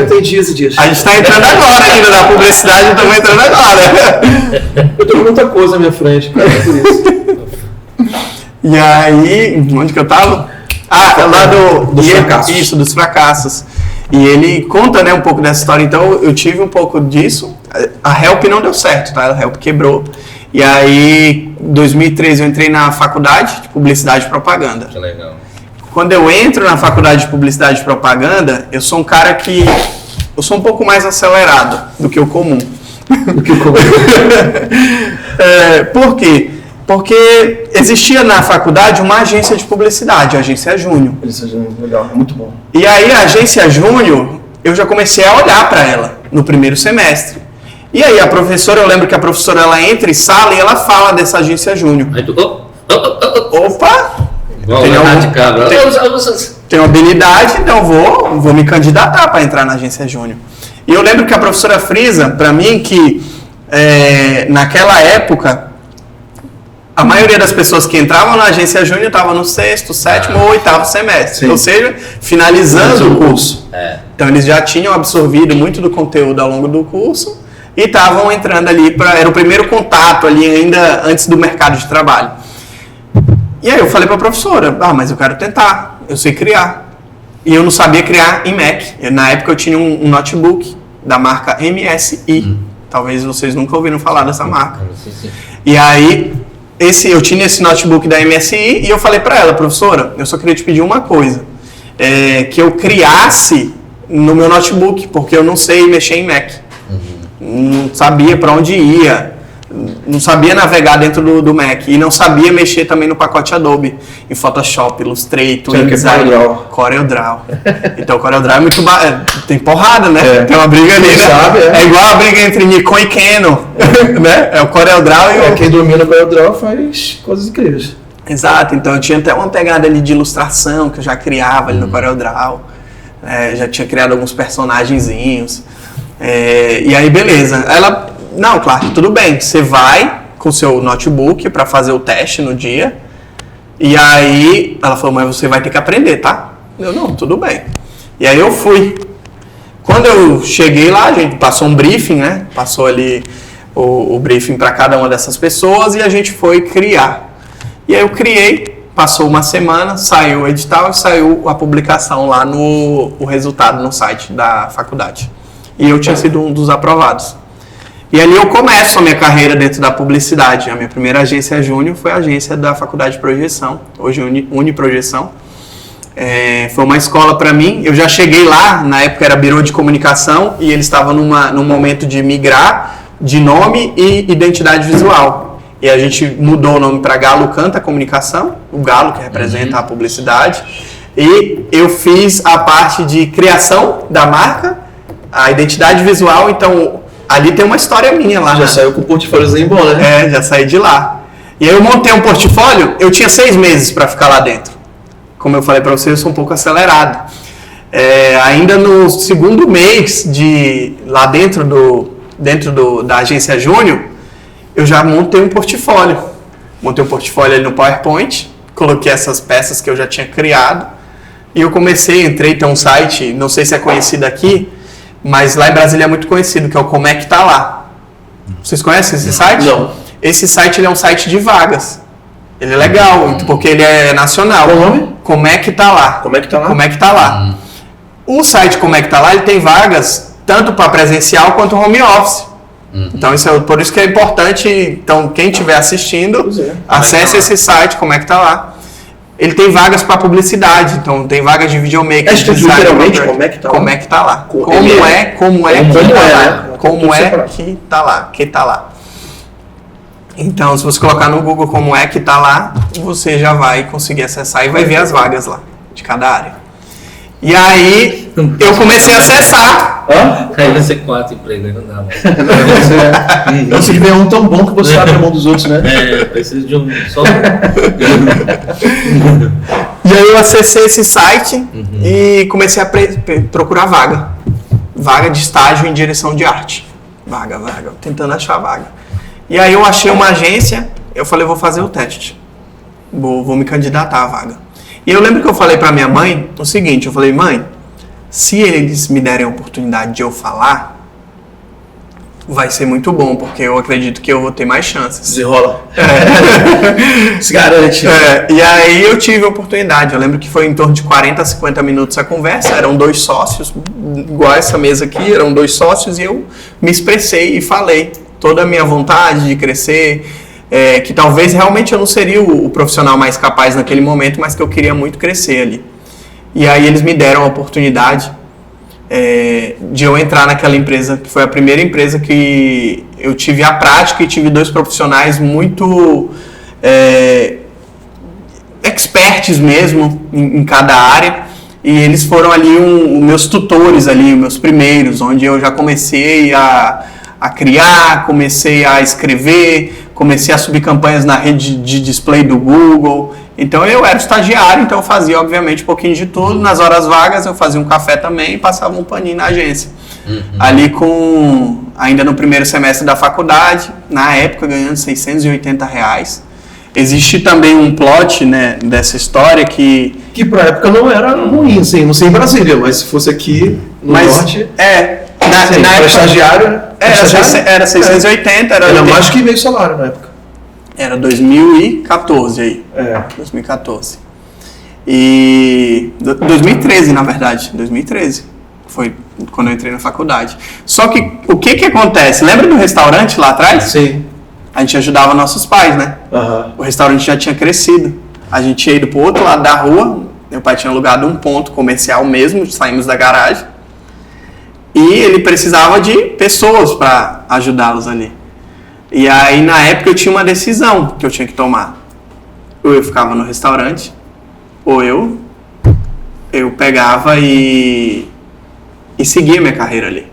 Tem dias e dias. A gente tá entrando agora ainda na publicidade, estamos entrando agora. Eu tô com muita coisa na minha frente, cara, por isso. E aí, onde que eu tava? Lá dos fracassos. Isso, dos fracassos. E ele conta, né, um pouco dessa história. Então, eu tive um pouco disso. A Help não deu certo, tá? A Help quebrou. E aí, em 2013, eu entrei na faculdade de Publicidade e Propaganda. Que legal. Quando eu entro na faculdade de Publicidade e Propaganda, eu sou um cara que... Eu sou um pouco mais acelerado do que o comum. Por quê? Porque existia na faculdade uma agência de publicidade, a Agência Júnior. Legal, muito bom. E aí, a Agência Júnior, eu já comecei a olhar para ela no primeiro semestre. E aí, a professora, eu lembro que a professora, ela entra em sala e ela fala dessa Agência Júnior. Aí tu, Opa! Tenho habilidade, então vou me candidatar para entrar na Agência Júnior. E eu lembro que a professora frisa para mim que naquela época a maioria das pessoas que entravam na Agência Júnior estavam no 6º, 7º ou 8º semestre, Sim. ou seja, finalizando o curso. Então eles já tinham absorvido muito do conteúdo ao longo do curso e estavam entrando ali era o primeiro contato ali ainda antes do mercado de trabalho. E aí eu falei para a professora, mas eu quero tentar, eu sei criar. E eu não sabia criar em Mac. Na época eu tinha um notebook da marca MSI. Talvez vocês nunca ouviram falar dessa marca. Sim. E aí eu tinha esse notebook da MSI e eu falei para ela, professora, eu só queria te pedir uma coisa. Que eu criasse no meu notebook, porque eu não sei mexer em Mac. Não sabia para onde ia. Não sabia navegar dentro do Mac e não sabia mexer também no pacote Adobe, em Photoshop, Illustrator, InDesign, CorelDRAW. Então, CorelDRAW é muito tem porrada, né? Tem uma briga ali, né? Sabe, é igual a briga entre Nikon e Canon, né? É o CorelDRAW e quem domina o CorelDRAW faz coisas incríveis. Exato, então eu tinha até uma pegada ali de ilustração que eu já criava ali no CorelDRAW, já tinha criado alguns personagenzinhos. E aí, beleza. Não, claro, tudo bem, você vai com o seu notebook para fazer o teste no dia. E aí ela falou, mas você vai ter que aprender, tá? Eu, não, tudo bem. E aí eu fui. Quando eu cheguei lá, a gente passou um briefing, né? Passou ali o briefing para cada uma dessas pessoas e a gente foi criar. E aí eu criei, passou uma semana, saiu o edital e saiu a publicação lá o resultado no site da faculdade. E eu tinha sido um dos aprovados. E ali eu começo a minha carreira dentro da publicidade. A minha primeira agência júnior foi a agência da Faculdade de Projeção, hoje Uniprojeção. Foi uma escola para mim. Eu já cheguei lá, na época era Birô de Comunicação, e eles estavam num momento de migrar de nome e identidade visual. E a gente mudou o nome para Galo Canta Comunicação, o Galo que representa a publicidade. E eu fiz a parte de criação da marca, a identidade visual, então ali tem uma história minha lá. Já saiu com o portfóliozinho bom, né? Já saí de lá. E aí eu montei um portfólio, eu tinha 6 meses para ficar lá dentro. Como eu falei para vocês, eu sou um pouco acelerado. Ainda no segundo mês lá dentro da agência Júnior, eu já montei um portfólio. Montei um portfólio ali no PowerPoint, coloquei essas peças que eu já tinha criado, e eu entrei, tem um site, não sei se é conhecido aqui, mas lá em Brasília é muito conhecido, que é o Como é que tá lá. Vocês conhecem esse site? Não. Esse site ele é um site de vagas. Ele é legal, porque ele é nacional. Qual o nome? Como é que tá lá? Como é que tá lá? Como é que tá lá? O site Como é que tá lá, ele tem vagas tanto para presencial quanto home office. Então por isso que é importante, então quem estiver assistindo, acesse esse site Como é que tá lá. Ele tem vagas para publicidade, então tem vagas de videomaker. Literalmente, como é que tá lá? Como é que tá lá? Como é que tá lá? Então, se você colocar no Google como é que tá lá, você já vai conseguir acessar e vai ver as vagas lá, de cada área. E aí, eu comecei a acessar. Aí vai ser 4 empregos, aí não dá mais. Então, se tiver um tão bom que você abre a mão dos outros, né? Preciso de um só. E aí eu acessei esse site e comecei a procurar vaga. Vaga de estágio em direção de arte. Vaga, tentando achar vaga. E aí eu achei uma agência, eu falei, vou fazer o teste. Vou me candidatar à vaga. E eu lembro que eu falei pra minha mãe o seguinte, eu falei, mãe, se eles me derem a oportunidade de eu falar, vai ser muito bom, porque eu acredito que eu vou ter mais chances. Desenrola. Se garante. E aí eu tive a oportunidade, eu lembro que foi em torno de 40 a 50 minutos a conversa, eram 2 sócios, igual essa mesa aqui, eram 2 sócios, e eu me expressei e falei toda a minha vontade de crescer, que talvez realmente eu não seria o profissional mais capaz naquele momento, mas que eu queria muito crescer ali. E aí eles me deram a oportunidade de eu entrar naquela empresa, que foi a primeira empresa que eu tive a prática e tive 2 profissionais muito experts mesmo em cada área, e eles foram ali meus tutores ali, meus primeiros, onde eu já comecei a criar, comecei a escrever, comecei a subir campanhas na rede de display do Google. Então eu era estagiário, então eu fazia obviamente um pouquinho de tudo. Nas horas vagas eu fazia um café também e passava um paninho na agência. Ali ainda no primeiro semestre da faculdade, na época ganhando R$680. Existe também um plot, né, dessa história que pra época não era ruim, assim, não sei em Brasília, mas se fosse aqui no norte... Na época, estagiário... Era 680, era mais que meio salário na época. Era 2014 aí. 2014. E 2013, na verdade. 2013. Foi quando eu entrei na faculdade. Só que o que acontece? Lembra do restaurante lá atrás? Sim. A gente ajudava nossos pais, né? O restaurante já tinha crescido. A gente tinha ido pro outro lado da rua. Meu pai tinha alugado um ponto comercial mesmo. Saímos da garagem. E ele precisava de pessoas para ajudá-los ali. E aí, na época, eu tinha uma decisão que eu tinha que tomar. Ou eu ficava no restaurante, ou eu pegava e seguia minha carreira ali.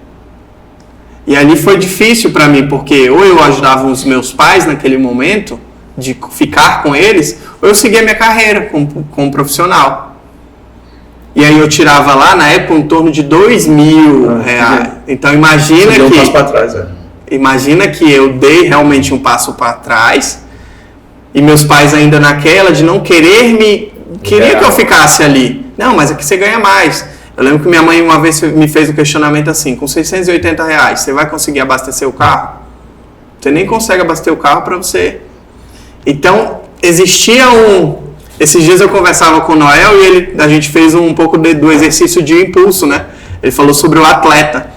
E ali foi difícil para mim, porque ou eu ajudava os meus pais naquele momento, de ficar com eles, ou eu seguia minha carreira como profissional. E aí eu tirava lá, na época, em torno de R$2.000. Então imagina que... Deu um passo para trás, imagina que eu dei realmente um passo para trás e meus pais ainda naquela de não queria que eu ficasse ali. Não, mas aqui você ganha mais. Eu lembro que minha mãe uma vez me fez um questionamento assim, com R$680, você vai conseguir abastecer o carro? Você nem consegue abastecer o carro para você. Então, existia Esses dias eu conversava com o Noel e a gente fez um pouco do exercício de impulso, né? Ele falou sobre o atleta.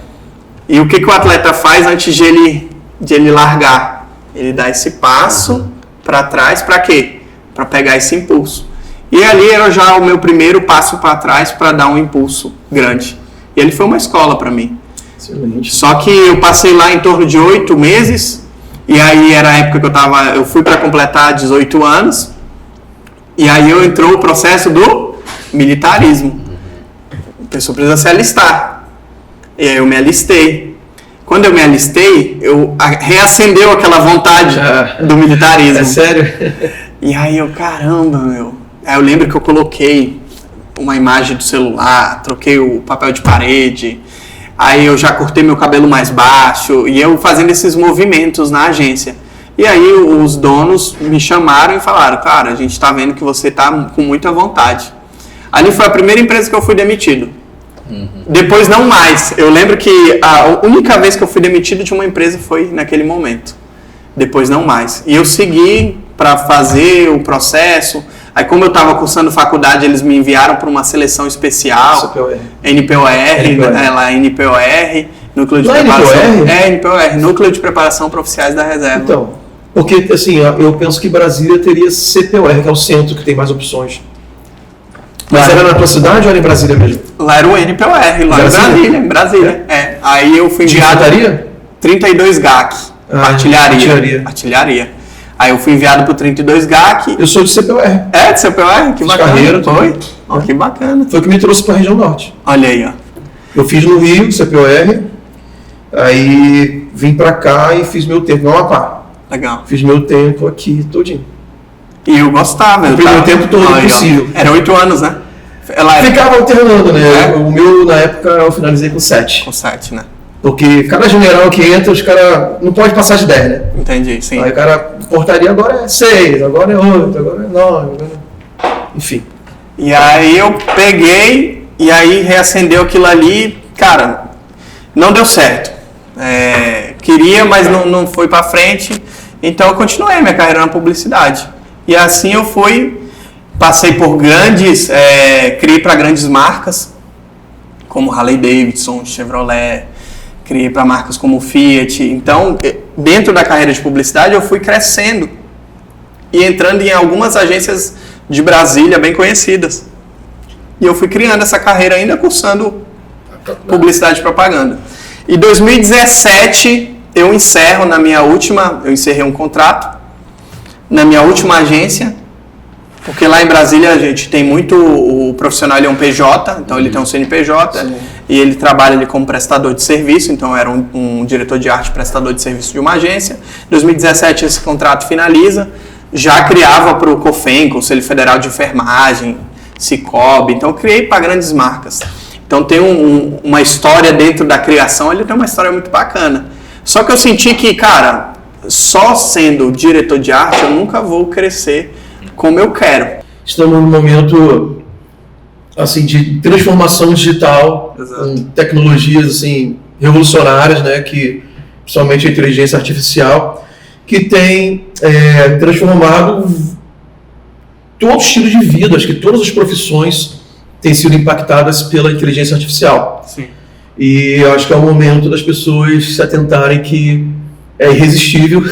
E o que o atleta faz antes de ele largar? Ele dá esse passo para trás, para quê? Para pegar esse impulso. E ali era já o meu primeiro passo para trás para dar um impulso grande. E ele foi uma escola para mim. Excelente. Só que eu passei lá em torno de 8 meses, e aí era a época que eu fui para completar 18 anos, e aí entrou o processo do militarismo. A pessoa precisa se alistar. E aí eu me alistei. Quando eu me alistei, reacendeu aquela vontade do militarismo. É sério? E aí caramba, meu. Aí eu lembro que eu coloquei uma imagem do celular, troquei o papel de parede, aí eu já cortei meu cabelo mais baixo, e eu fazendo esses movimentos na agência. E aí os donos me chamaram e falaram, cara, a gente tá vendo que você tá com muita vontade. Ali foi a primeira empresa que eu fui demitido. Depois não mais. Eu lembro que a única vez que eu fui demitido de uma empresa foi naquele momento. Depois não mais. E eu segui para fazer o processo. Aí como eu estava cursando faculdade, eles me enviaram para uma seleção especial. NPOR. Lá NPOR. Núcleo de Preparação. NPOR. Núcleo de Preparação para Oficiais da Reserva. Então, porque assim, eu penso que Brasília teria CPOR, que é o centro que tem mais opções. Mas era na tua cidade ou era em Brasília mesmo? Lá era o NPOR, lá em Brasília. Aí eu fui enviado... De infantaria? 32 GAC. Artilharia. Aí eu fui enviado pro 32 GAC. Eu sou de CPOR. É, de CPOR? Que bacana. Carreira, foi? Oh, que bacana. Foi o que me trouxe para a região norte. Olha aí, ó. Eu fiz no Rio, CPOR, aí vim para cá e fiz meu tempo no Amapá. Legal. Fiz meu tempo aqui todinho. E eu gostava. Eu fiz meu tempo todo possível. Era 8 anos, né? Ficava alternando, né? O meu, na época, eu finalizei com 7. Com 7, né? Porque cada general que entra, os caras não pode passar de 10, né? Entendi, sim. Aí o cara, portaria agora é 6, agora é 8, agora é 9, enfim. E aí eu peguei, e aí reacendeu aquilo ali, cara, não deu certo. Queria, mas não foi pra frente, então eu continuei minha carreira na publicidade. E assim eu passei por criei para grandes marcas, como Harley Davidson, Chevrolet, criei para marcas como Fiat. Então, dentro da carreira de publicidade, eu fui crescendo e entrando em algumas agências de Brasília bem conhecidas. E eu fui criando essa carreira ainda cursando publicidade e propaganda. Em 2017, eu encerrei um contrato na minha última agência, porque lá em Brasília a gente tem muito, o profissional ele é um PJ, então ele tem um CNPJ. Sim. E ele trabalha ali como prestador de serviço, então era um diretor de arte prestador de serviço de uma agência. Em 2017 esse contrato finaliza, já criava para o COFEN, Conselho Federal de Enfermagem, Cicobi, então criei para grandes marcas. Então tem uma história dentro da criação, ele tem uma história muito bacana. Só que eu senti que, cara, só sendo diretor de arte eu nunca vou crescer como eu quero. Estamos num momento assim, de transformação digital, com tecnologias assim, revolucionárias, né, que, principalmente a inteligência artificial, que tem transformado todo o estilo de vida, acho que todas as profissões têm sido impactadas pela inteligência artificial. Sim. E eu acho que é o momento das pessoas se atentarem que é irresistível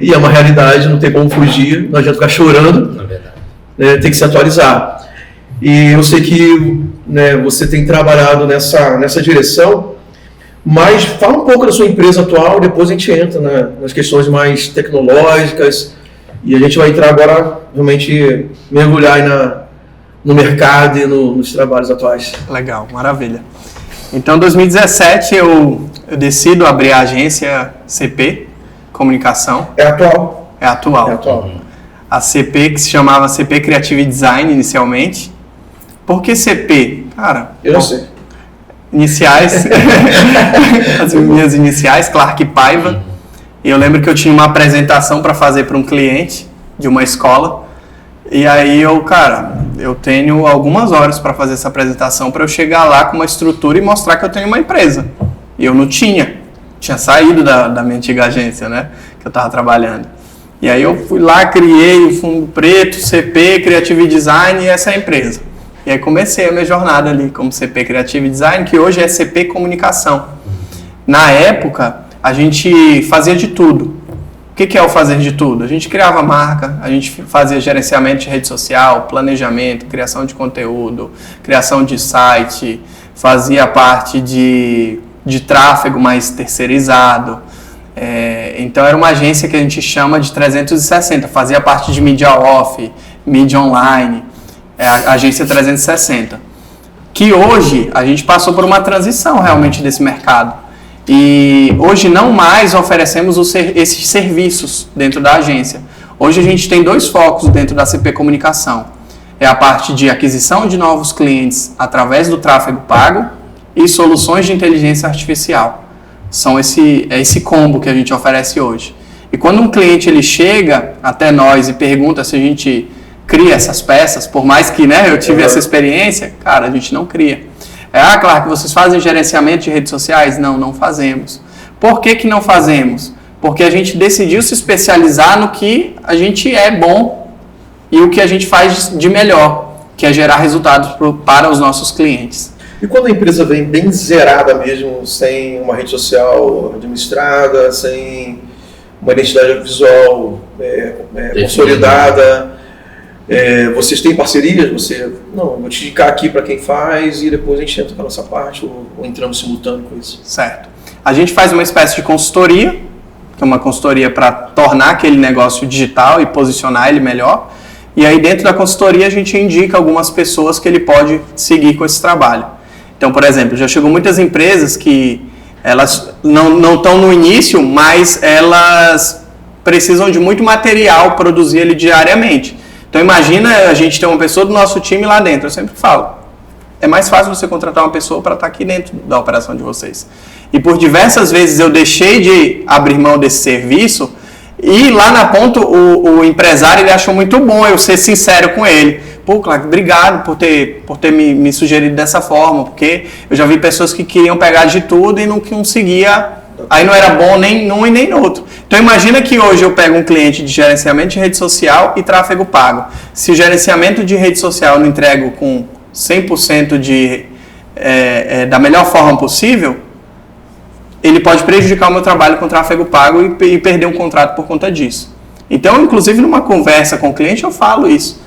e é uma realidade, não tem como fugir, não adianta ficar chorando, Na verdade. Né, tem que se atualizar. E eu sei que, né, você tem trabalhado nessa direção, mas fala um pouco da sua empresa atual, depois a gente entra, né, nas questões mais tecnológicas, e a gente vai entrar agora, realmente, mergulhar aí no mercado e nos trabalhos atuais. Legal, maravilha. Então, em 2017, eu decido abrir a agência CP, Comunicação. É atual? É atual. É atual. A CP, que se chamava CP Creative Design inicialmente. Por que CP? Cara... Eu não sei. iniciais, as minhas iniciais, Clark Paiva. E eu lembro que eu tinha uma apresentação para fazer para um cliente de uma escola. E aí eu tenho algumas horas para fazer essa apresentação para eu chegar lá com uma estrutura e mostrar que eu tenho uma empresa. E eu não tinha saído da minha antiga agência, né, que eu estava trabalhando. E aí eu fui lá, criei o Fundo Preto, CP, Creative Design e essa é a empresa. E aí comecei a minha jornada ali como CP Creative Design, que hoje é CP Comunicação. Na época, a gente fazia de tudo. O que é o fazer de tudo? A gente criava marca, a gente fazia gerenciamento de rede social, planejamento, criação de conteúdo, criação de site, fazia parte de tráfego mais terceirizado. Então era uma agência que a gente chama de 360, fazia parte de mídia off, mídia online, a agência 360. Que hoje a gente passou por uma transição realmente desse mercado. E hoje não mais oferecemos esses serviços dentro da agência. Hoje a gente tem 2 focos dentro da CP Comunicação. É a parte de aquisição de novos clientes através do tráfego pago e soluções de inteligência artificial. São esse combo que a gente oferece hoje. E quando um cliente ele chega até nós e pergunta se a gente cria essas peças, por mais que eu tive essa experiência, cara, a gente não cria. Claro que vocês fazem gerenciamento de redes sociais? Não fazemos. Por que não fazemos? Porque a gente decidiu se especializar no que a gente é bom e o que a gente faz de melhor, que é gerar resultados para os nossos clientes. E quando a empresa vem bem zerada mesmo, sem uma rede social administrada, sem uma identidade visual consolidada, vocês têm parcerias? Vou te indicar aqui para quem faz e depois a gente entra com a nossa parte ou entramos simultâneo com isso. Certo. A gente faz uma espécie de consultoria, que é uma consultoria para tornar aquele negócio digital e posicionar ele melhor. E aí dentro da consultoria a gente indica algumas pessoas que ele pode seguir com esse trabalho. Então, por exemplo, já chegou muitas empresas que elas não estão no início, mas elas precisam de muito material produzir ele diariamente. Então imagina a gente ter uma pessoa do nosso time lá dentro. Eu sempre falo, é mais fácil você contratar uma pessoa para estar aqui dentro da operação de vocês. E por diversas vezes eu deixei de abrir mão desse serviço e lá na ponta o empresário ele achou muito bom eu ser sincero com ele. Pô, Clark, obrigado por ter me sugerido dessa forma, porque eu já vi pessoas que queriam pegar de tudo e não conseguia, aí não era bom nem num e nem no outro. Então imagina que hoje eu pego um cliente de gerenciamento de rede social e tráfego pago. Se o gerenciamento de rede social eu não entrego com 100% da melhor forma possível, ele pode prejudicar o meu trabalho com tráfego pago e perder um contrato por conta disso. Então, inclusive numa conversa com o cliente eu falo isso,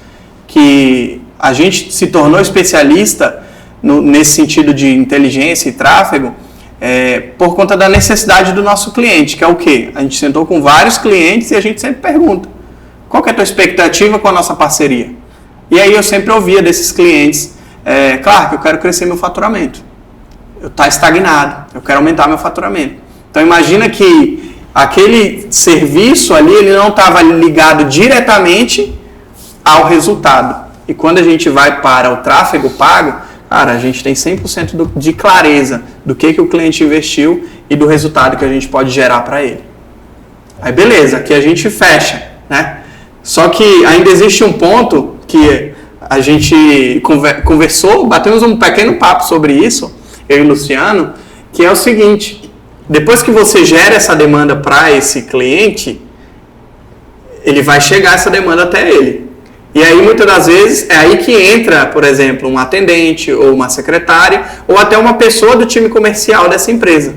que a gente se tornou especialista nesse sentido de inteligência e tráfego por conta da necessidade do nosso cliente, que é o quê? A gente sentou com vários clientes e a gente sempre pergunta, qual que é a tua expectativa com a nossa parceria? E aí eu sempre ouvia desses clientes, claro que eu quero crescer meu faturamento, eu estou estagnado, eu quero aumentar meu faturamento. Então imagina que aquele serviço ali, ele não estava ligado diretamente ao resultado. E quando a gente vai para o tráfego pago, cara, a gente tem 100% de clareza do que o cliente investiu e do resultado que a gente pode gerar para ele. Aí beleza, aqui a gente fecha, né? Só que ainda existe um ponto que a gente conversou, batemos um pequeno papo sobre isso, eu e o Luciano, que é o seguinte, depois que você gera essa demanda para esse cliente, ele vai chegar essa demanda até ele. E aí, muitas das vezes, é aí que entra, por exemplo, um atendente ou uma secretária ou até uma pessoa do time comercial dessa empresa.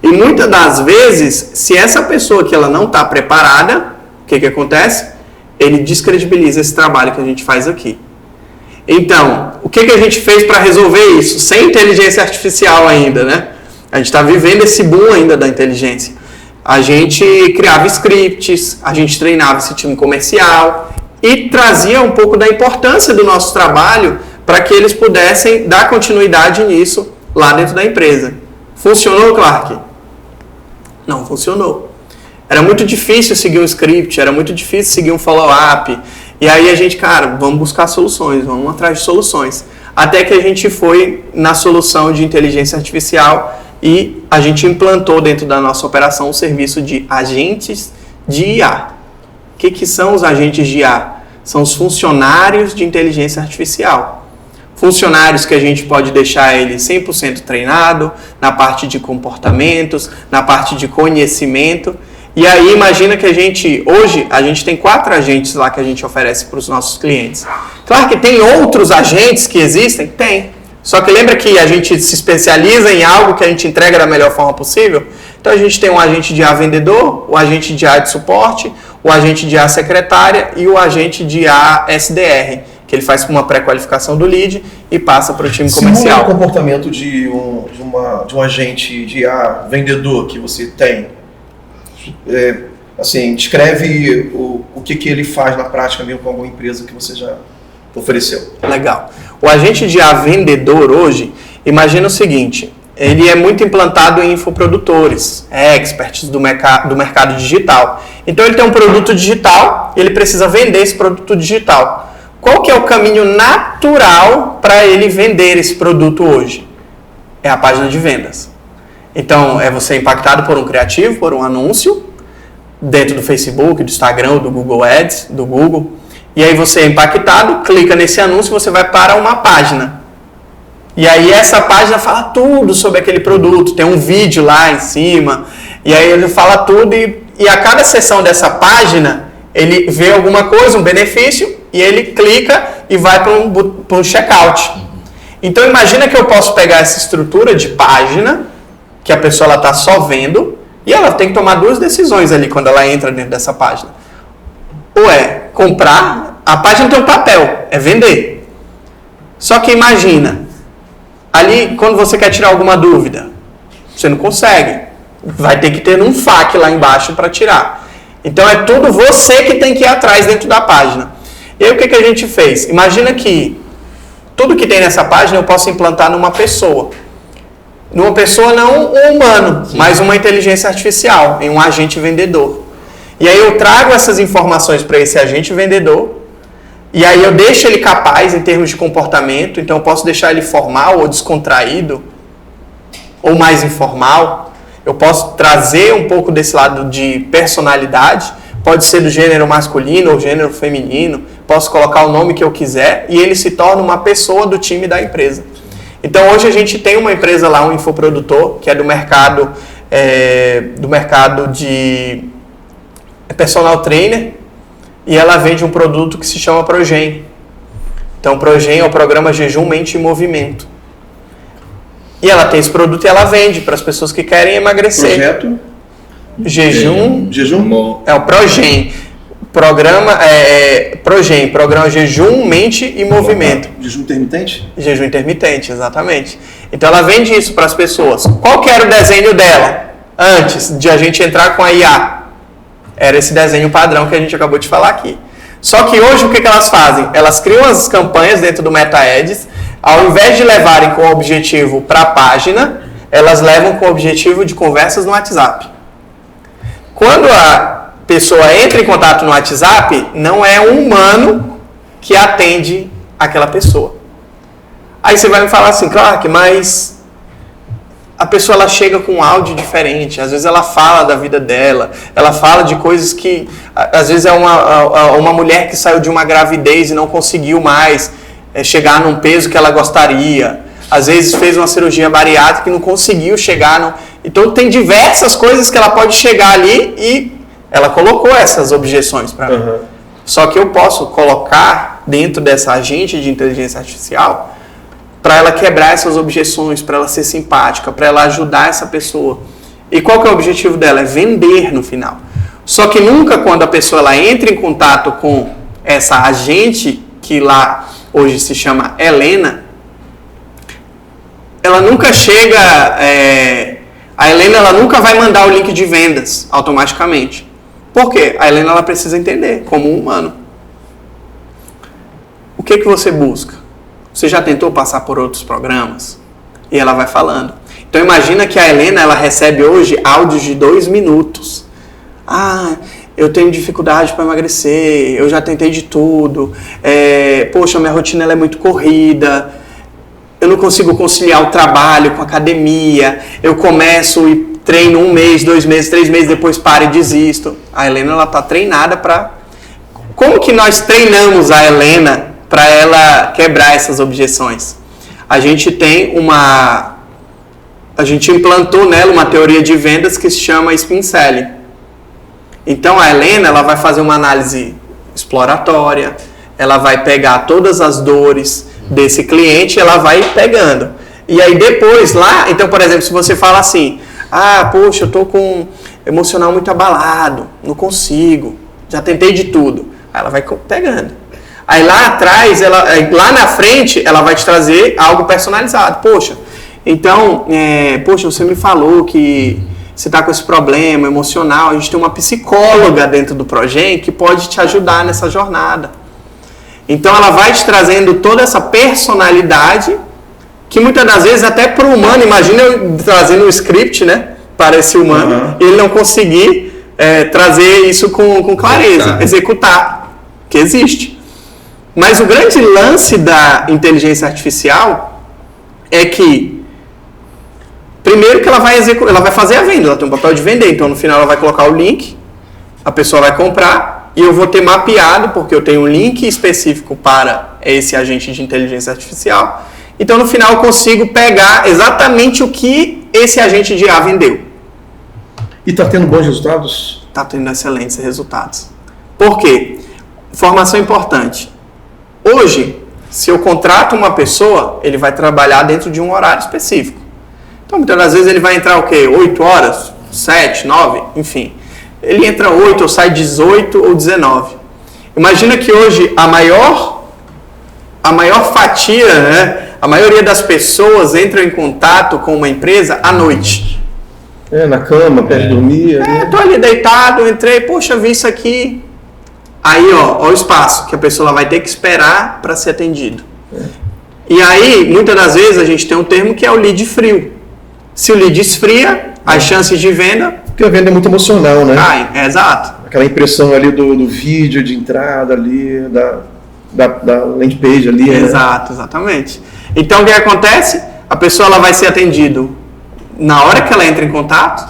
E muitas das vezes, se essa pessoa que ela não está preparada, o que acontece? Ele descredibiliza esse trabalho que a gente faz aqui. Então, o que a gente fez para resolver isso? Sem inteligência artificial ainda, né? A gente está vivendo esse boom ainda da inteligência. A gente criava scripts, a gente treinava esse time comercial e trazia um pouco da importância do nosso trabalho para que eles pudessem dar continuidade nisso lá dentro da empresa. Funcionou, Clark? Não funcionou. Era muito difícil seguir um script, era muito difícil seguir um follow-up. E aí a gente, cara, vamos buscar soluções, vamos atrás de soluções. até que a gente foi na solução de inteligência artificial e a gente implantou dentro da nossa operação o serviço de agentes de IA. O que são os agentes de IA? São os funcionários de inteligência artificial. Funcionários que a gente pode deixar ele 100% treinado na parte de comportamentos, na parte de conhecimento. E aí imagina que hoje a gente tem 4 agentes lá que a gente oferece para os nossos clientes. Claro que tem outros agentes que existem? Tem. Só que lembra que a gente se especializa em algo que a gente entrega da melhor forma possível? Então a gente tem um agente de IA vendedor, o agente de IA de suporte, o agente de IA secretária e o agente de IA SDR, que ele faz uma pré-qualificação do lead e passa para o time comercial. Simula o comportamento de um agente de IA vendedor que você tem. Assim, descreve o que ele faz na prática mesmo com alguma empresa que você já ofereceu. Legal. O agente de IA vendedor hoje, imagina o seguinte, ele é muito implantado em infoprodutores, experts do mercado digital. Então ele tem um produto digital e ele precisa vender esse produto digital. Qual que é o caminho natural para ele vender esse produto hoje? É a página de vendas. Então é você impactado por um criativo, por um anúncio, dentro do Facebook, do Instagram, do Google Ads, do Google. E aí você é impactado, clica nesse anúncio, você vai para uma página. E aí essa página fala tudo sobre aquele produto, tem um vídeo lá em cima, e aí ele fala tudo e a cada sessão dessa página, ele vê alguma coisa, um benefício, e ele clica e vai para um checkout. Então imagina que eu posso pegar essa estrutura de página, que a pessoa está só vendo, e ela tem que tomar 2 decisões ali quando ela entra dentro dessa página. Ou é comprar, a página tem um papel, é vender. Só que imagina, ali quando você quer tirar alguma dúvida, você não consegue. Vai ter que ter um FAQ lá embaixo para tirar. Então é tudo você que tem que ir atrás dentro da página. E aí o que a gente fez? Imagina que tudo que tem nessa página eu posso implantar numa pessoa. Numa pessoa não um humano, mas uma inteligência artificial, em um agente vendedor. E aí eu trago essas informações para esse agente vendedor, e aí eu deixo ele capaz em termos de comportamento, então eu posso deixar ele formal ou descontraído, ou mais informal. Eu posso trazer um pouco desse lado de personalidade, pode ser do gênero masculino ou gênero feminino, posso colocar o nome que eu quiser, e ele se torna uma pessoa do time da empresa. Então hoje a gente tem uma empresa lá, um infoprodutor, que é do mercado de personal trainer, e ela vende um produto que se chama Progen. Então Progen é o programa Jejum, Mente e Movimento. E ela tem esse produto e ela vende para as pessoas que querem emagrecer. Projeto? Jejum? É o Progen. Progen, programa Jejum, Mente e Movimento. Jejum intermitente? Jejum intermitente, exatamente. Então ela vende isso para as pessoas. Qual que era o desenho dela antes de a gente entrar com a IA? Era esse desenho padrão que a gente acabou de falar aqui. Só que hoje o que elas fazem? Elas criam as campanhas dentro do Meta Ads, ao invés de levarem com o objetivo para a página, elas levam com o objetivo de conversas no WhatsApp. Quando a pessoa entra em contato no WhatsApp, não é um humano que atende aquela pessoa. Aí você vai me falar assim, Clark, mas a pessoa ela chega com um áudio diferente, às vezes ela fala da vida dela, ela fala de coisas que, às vezes é uma mulher que saiu de uma gravidez e não conseguiu mais chegar num peso que ela gostaria, às vezes fez uma cirurgia bariátrica e não conseguiu chegar no... Então tem diversas coisas que ela pode chegar ali e ela colocou essas objeções para mim. Só que eu posso colocar dentro dessa agente de inteligência artificial para ela quebrar essas objeções, para ela ser simpática, para ela ajudar essa pessoa. E qual que é o objetivo dela? É vender no final. Só que nunca quando a pessoa ela entra em contato com essa agente, que lá hoje se chama Helena, ela nunca chega... a Helena ela nunca vai mandar o link de vendas automaticamente. Por quê? A Helena ela precisa entender como um humano. O que você busca? Você já tentou passar por outros programas? E ela vai falando. Então imagina que a Helena ela recebe hoje áudios de 2 minutos. Ah, eu tenho dificuldade para emagrecer, eu já tentei de tudo. Poxa, minha rotina ela é muito corrida. eu não consigo conciliar o trabalho com a academia, eu começo e treino 1 mês, 2 meses, 3 meses, depois paro e desisto. A Helena, ela está treinada para... Como que nós treinamos a Helena para ela quebrar essas objeções? A gente implantou nela uma teoria de vendas que se chama Spin Selling. Então a Helena, ela vai fazer uma análise exploratória, ela vai pegar todas as dores desse cliente, ela vai pegando. E aí depois lá, então por exemplo, se você fala assim, poxa, eu tô com emocional muito abalado, não consigo, já tentei de tudo. Aí ela vai pegando. Aí lá atrás, lá na frente, ela vai te trazer algo personalizado. Poxa, então, você me falou que você está com esse problema emocional, a gente tem uma psicóloga dentro do Progem que pode te ajudar nessa jornada. Então ela vai te trazendo toda essa personalidade que muitas das vezes até para o humano, imagina eu trazendo um script, né, para esse humano, e ele não conseguir trazer isso com clareza, executar, que existe. Mas o grande lance da inteligência artificial é que primeiro que ela vai fazer a venda, ela tem um papel de vender, então no final ela vai colocar o link, a pessoa vai comprar e eu vou ter mapeado, porque eu tenho um link específico para esse agente de inteligência artificial, então no final eu consigo pegar exatamente o que esse agente de IA vendeu. E está tendo bons resultados? Está tendo excelentes resultados. Por quê? Informação importante. Hoje, se eu contrato uma pessoa, ele vai trabalhar dentro de um horário específico. Então, muitas das vezes ele vai entrar o quê? 8 horas? 7, 9? Enfim. Ele entra 8 ou sai 18 ou 19. Imagina que hoje a maior fatia, né? A maioria das pessoas entram em contato com uma empresa à noite. Na cama, perto de dormir. Tô ali deitado, entrei, poxa, vi isso aqui. Aí, ó o espaço que a pessoa vai ter que esperar para ser atendido. E aí, muitas das vezes, a gente tem um termo que é o lead frio. Se o lead esfria, as chances de venda... Porque a venda é muito emocional, né? Exato. Aquela impressão ali do vídeo de entrada ali, da landing page ali. Exato, exatamente. Então, o que acontece? A pessoa ela vai ser atendida na hora que ela entra em contato,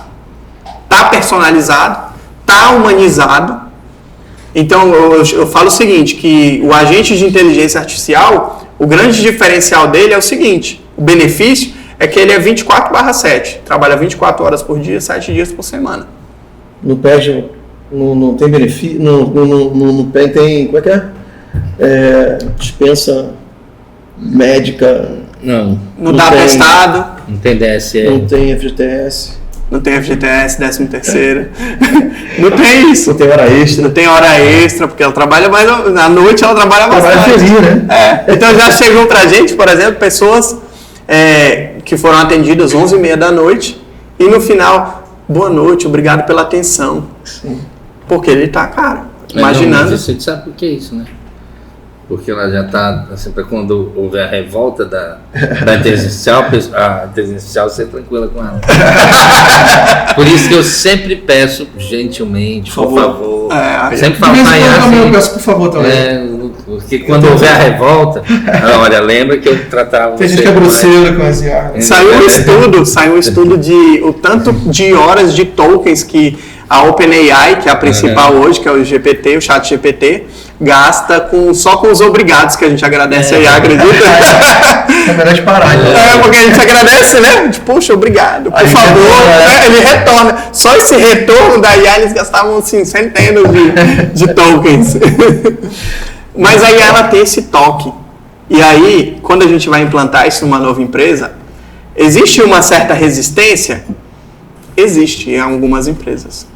tá personalizado, tá humanizado. Então, eu falo o seguinte, que o agente de inteligência artificial, o grande diferencial dele é o seguinte, o benefício é que ele é 24/7, trabalha 24 horas por dia, 7 dias por semana. Não perde, não tem benefício, não tem, como é que é? Dispensa médica. Não dá atestado. Não tem DSE. Não tem FGTS. Não tem FGTS, 13º. Não tem isso. Não tem hora extra. Não tem hora extra, porque ela trabalha mais... À noite ela trabalha bastante. Trabalha feliz, né? Então já chegou pra gente, por exemplo, pessoas que foram atendidas 11h30 da noite e no final, boa noite, obrigado pela atenção. Sim. Porque ele tá, cara, imaginando... Mas você sabe por que é isso, né? Porque ela já está, assim, para quando houver a revolta da inteligência artificial, a inteligência artificial ser tranquila com ela. Por isso que eu sempre peço, gentilmente, por favor. Sempre falo assim, eu peço por favor também. Porque quando houver a revolta, olha, lembra que eu tratava você. Tem gente que é grosseira com as IA. Saiu um estudo de o tanto de horas de tokens que a OpenAI, que é a principal hoje, que é o GPT, o chat GPT, gasta só com os obrigados, que a gente agradece a IA, acredita? É melhor de parar. Porque a gente agradece, né? Tipo, poxa, obrigado, por favor. Ele retorna. Só esse retorno da IA, eles gastavam assim, centenas de tokens. Mas a IA, ela tem esse toque. E aí, quando a gente vai implantar isso numa nova empresa, existe uma certa resistência? Existe em algumas empresas.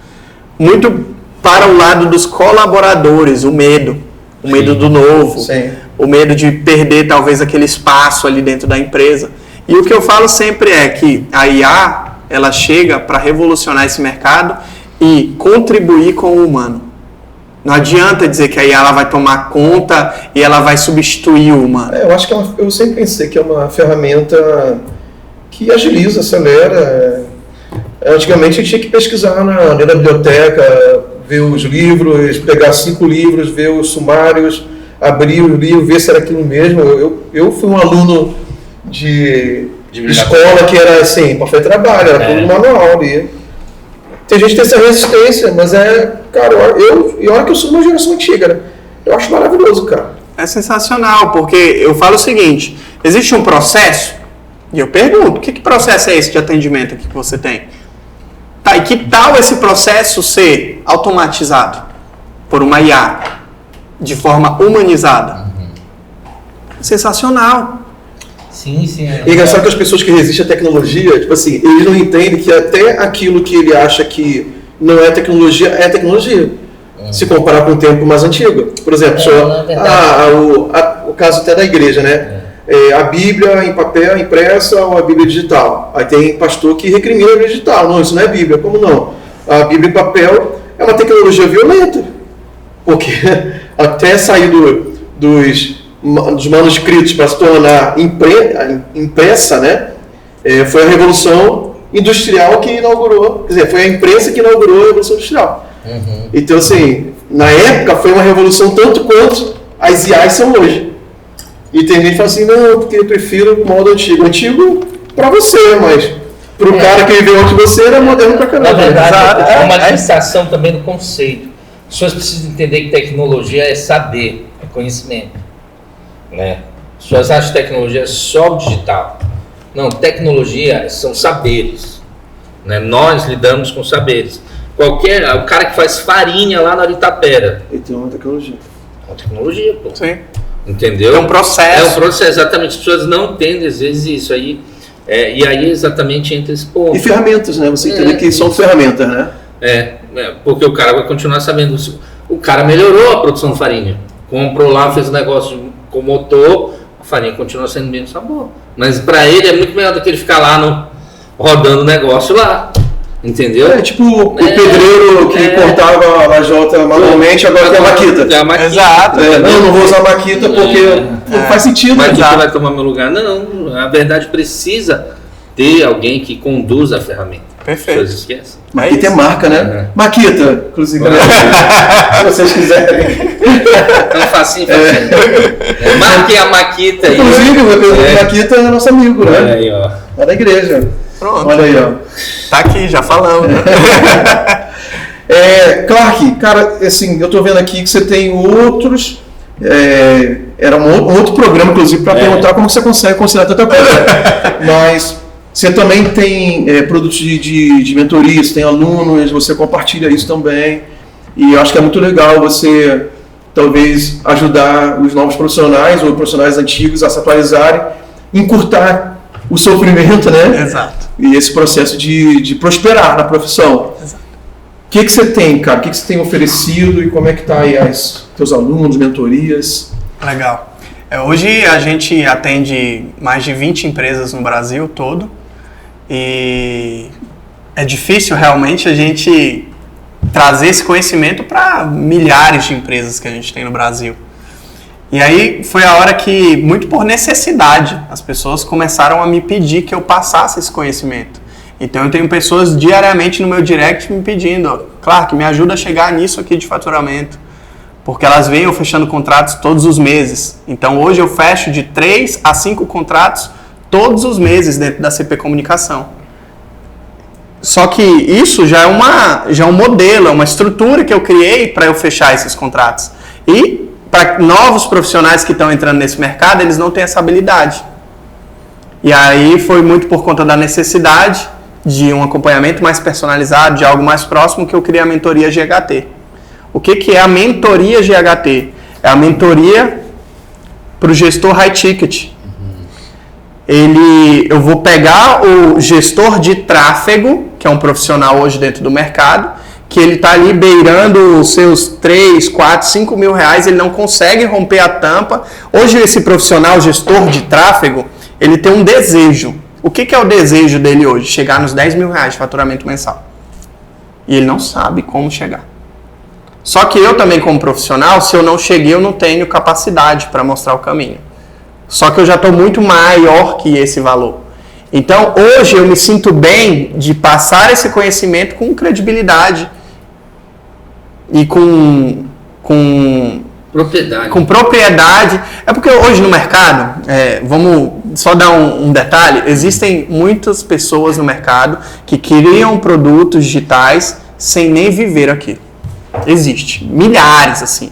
Muito para o lado dos colaboradores, o medo do novo, Sim. O medo de perder talvez aquele espaço ali dentro da empresa. E o que eu falo sempre é que a IA, ela chega para revolucionar esse mercado e contribuir com o humano. Não adianta dizer que a IA ela vai tomar conta e ela vai substituir o humano. Eu acho que eu sempre pensei que é uma ferramenta que agiliza, acelera. Antigamente a gente tinha que pesquisar na biblioteca, ver os livros, pegar 5 livros, ver os sumários, abrir o livro, ver se era aquilo mesmo. Eu fui um aluno escola que era assim, para fazer trabalho, era tudo manual ali. Tem gente que tem essa resistência, mas cara, e olha que eu sou uma geração antiga, né? Eu acho maravilhoso, cara. É sensacional, porque eu falo o seguinte, existe um processo, e eu pergunto, que processo é esse de atendimento aqui que você tem? Tá, e que tal esse processo ser automatizado por uma IA, de forma humanizada? Sensacional. Sim. E é engraçado que as pessoas que resistem à tecnologia, tipo assim, eles não entendem que até aquilo que ele acha que não é tecnologia. Se comparar com o tempo mais antigo. Por exemplo, o caso até da igreja, né? A Bíblia em papel, impressa, ou a Bíblia digital. Aí tem pastor que recrimina a Bíblia digital. Não, isso não é Bíblia. Como não? A Bíblia em papel é uma tecnologia violenta. Porque até sair dos manuscritos para se tornar impressa, né? Foi a Revolução Industrial que inaugurou, quer dizer, foi a imprensa que inaugurou a Revolução Industrial. Então, assim, na época foi uma revolução tanto quanto as IAs são hoje. E tem gente que fala assim, não, porque eu prefiro o modo antigo. Antigo para você, mas para o cara que viveu antes de você era moderno pra caramba. Na verdade, é uma limitação também do conceito. As pessoas precisam entender que tecnologia é saber, é conhecimento. Né? As pessoas acham que tecnologia é só o digital. Não, tecnologia são saberes. Né? Nós lidamos com saberes. O cara que faz farinha lá na Itapera. Então é uma tecnologia. É uma tecnologia, pô. Sim. Entendeu? É um processo. É um processo, exatamente. As pessoas não entendem às vezes isso aí. E aí exatamente entra esse ponto. E ferramentas, né? Você entender que são ferramentas, né? Porque o cara vai continuar sabendo. O cara melhorou a produção de farinha. Comprou lá, fez um negócio com motor, a farinha continua sendo menos sabor. Mas para ele é muito melhor do que ele ficar lá rodando o negócio lá. Entendeu? Tipo o pedreiro que cortava a lajota manualmente, agora tem a maquita. Exato. Não vou usar a maquita porque não faz sentido. Mas que vai tomar meu lugar? Não, na verdade precisa ter alguém que conduza a ferramenta. Perfeito. As pessoas esquecem. Maquita é marca, né? Maquita, inclusive. Se vocês quiserem. Então facinho. Marque a Maquita aí. Inclusive, o pedreiro de Maquita é nosso amigo, né? Olha aí, ó. Lá da igreja. Pronto. Olha aí, ó. Tá aqui, já falamos. Né? Clark, cara, assim, eu tô vendo aqui que você tem outros. Era um outro programa, inclusive, para perguntar como você consegue conciliar tanta coisa. Mas você também tem produtos de mentoria, você tem alunos, você compartilha isso também. E eu acho que é muito legal você, talvez, ajudar os novos profissionais ou profissionais antigos a se atualizarem, encurtar o sofrimento, né? Exato. E esse processo de prosperar na profissão. Exato. O que você tem, cara? O que você tem oferecido e como é que tá aí teus alunos, mentorias? Legal. Hoje a gente atende mais de 20 empresas no Brasil todo e é difícil realmente a gente trazer esse conhecimento para milhares de empresas que a gente tem no Brasil. E aí foi a hora que, muito por necessidade, as pessoas começaram a me pedir que eu passasse esse conhecimento. Então eu tenho pessoas diariamente no meu direct me pedindo, Clark, me ajuda a chegar nisso aqui de faturamento. Porque elas vêm eu fechando contratos todos os meses. Então hoje eu fecho de 3 a 5 contratos todos os meses dentro da CP Comunicação. Só que isso já é um modelo, é uma estrutura que eu criei para eu fechar esses contratos. E para novos profissionais que estão entrando nesse mercado, eles não têm essa habilidade. E aí foi muito por conta da necessidade de um acompanhamento mais personalizado, de algo mais próximo, que eu criei a mentoria GHT. O que é a mentoria GHT? É a mentoria para o gestor high ticket. Eu vou pegar o gestor de tráfego, que é um profissional hoje dentro do mercado, que ele está ali beirando os seus 3, 4, 5 mil reais, ele não consegue romper a tampa. Hoje esse profissional gestor de tráfego, ele tem um desejo. O que é o desejo dele hoje? Chegar nos 10 mil reais de faturamento mensal. E ele não sabe como chegar. Só que eu também como profissional, se eu não cheguei, eu não tenho capacidade para mostrar o caminho. Só que eu já estou muito maior que esse valor. Então hoje eu me sinto bem de passar esse conhecimento com credibilidade e com propriedade. É porque hoje no mercado, vamos só dar um detalhe, existem muitas pessoas no mercado que criam produtos digitais sem nem viver aquilo. Existe, milhares assim.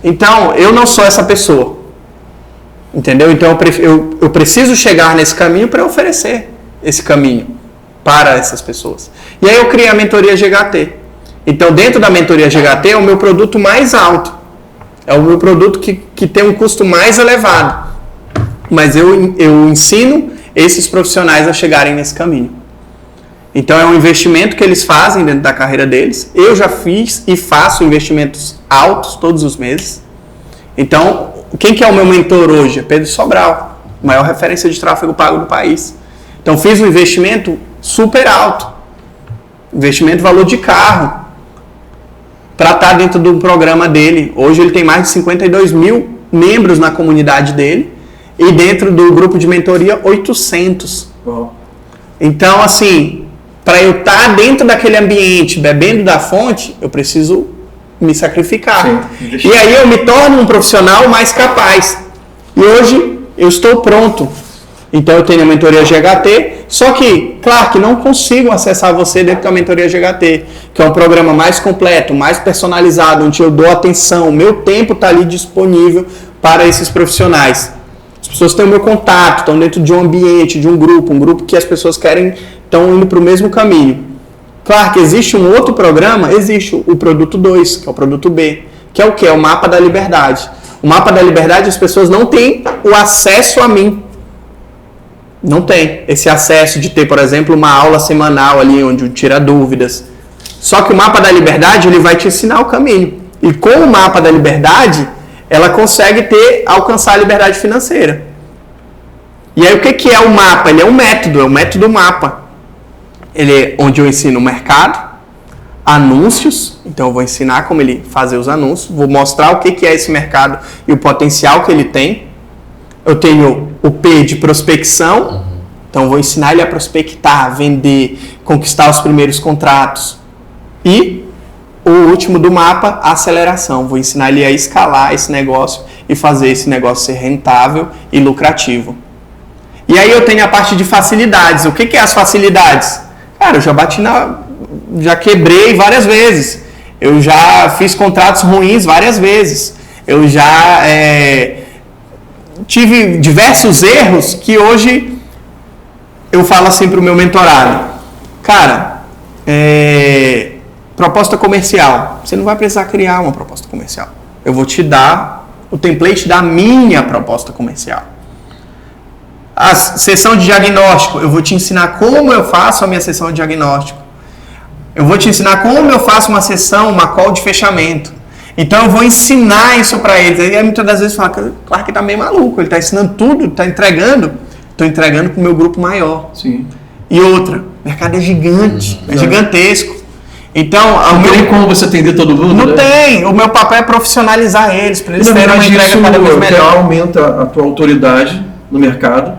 Então, eu não sou essa pessoa, entendeu? Então, eu preciso chegar nesse caminho para oferecer esse caminho para essas pessoas. E aí eu criei a mentoria GHT. Então, dentro da mentoria GHT é o meu produto mais alto. É o meu produto que tem um custo mais elevado. Mas eu ensino esses profissionais a chegarem nesse caminho. Então, é um investimento que eles fazem dentro da carreira deles. Eu já fiz e faço investimentos altos todos os meses. Então, quem que é o meu mentor hoje? É Pedro Sobral, maior referência de tráfego pago do país. Então, fiz um investimento super alto. Investimento valor de carro. Para estar dentro do programa dele. Hoje ele tem mais de 52 mil membros na comunidade dele. E dentro do grupo de mentoria, 800. Uau. Então, assim, para eu estar dentro daquele ambiente, bebendo da fonte, eu preciso me sacrificar. Sim. E aí eu me torno um profissional mais capaz. E hoje eu estou pronto. Então eu tenho a mentoria GHT, só que, claro que não consigo acessar você dentro da mentoria GHT, que é um programa mais completo, mais personalizado, onde eu dou atenção, meu tempo está ali disponível para esses profissionais. As pessoas têm o meu contato, estão dentro de um ambiente, de um grupo que as pessoas querem, estão indo para o mesmo caminho. Claro que existe um outro programa, existe o produto 2, que é o produto B, que é o quê? É o Mapa da Liberdade. O Mapa da Liberdade, as pessoas não têm o acesso a mim. Não tem esse acesso de ter, por exemplo, uma aula semanal ali onde tira dúvidas. Só que o Mapa da Liberdade, ele vai te ensinar o caminho. E com o Mapa da Liberdade, ela consegue alcançar a liberdade financeira. E aí o que é o mapa? Ele é um método mapa. Ele é onde eu ensino o mercado, anúncios, então eu vou ensinar como ele fazer os anúncios, vou mostrar o que é esse mercado e o potencial que ele tem. Eu tenho o P de prospecção, então vou ensinar ele a prospectar, vender, conquistar os primeiros contratos. E o último do mapa, a aceleração. Vou ensinar ele a escalar esse negócio e fazer esse negócio ser rentável e lucrativo. E aí eu tenho a parte de facilidades. O que é as facilidades? Cara, eu já quebrei várias vezes. Eu já fiz contratos ruins várias vezes. Eu já tive diversos erros que hoje eu falo assim para o meu mentorado. Cara, proposta comercial. Você não vai precisar criar uma proposta comercial. Eu vou te dar o template da minha proposta comercial. A sessão de diagnóstico. Eu vou te ensinar como eu faço a minha sessão de diagnóstico. Eu vou te ensinar como eu faço uma sessão, uma call de fechamento. Então eu vou ensinar isso para eles. Aí muitas das vezes fala, claro que tá meio maluco, ele tá ensinando tudo, tá entregando. Estou entregando para o meu grupo maior. Sim. E outra, o mercado é gigante, é gigantesco. Então, não tem como você atender todo mundo? Não né? tem. O meu papel é profissionalizar eles, para eles terem uma entrega cada vez melhor. Aumenta a tua autoridade no mercado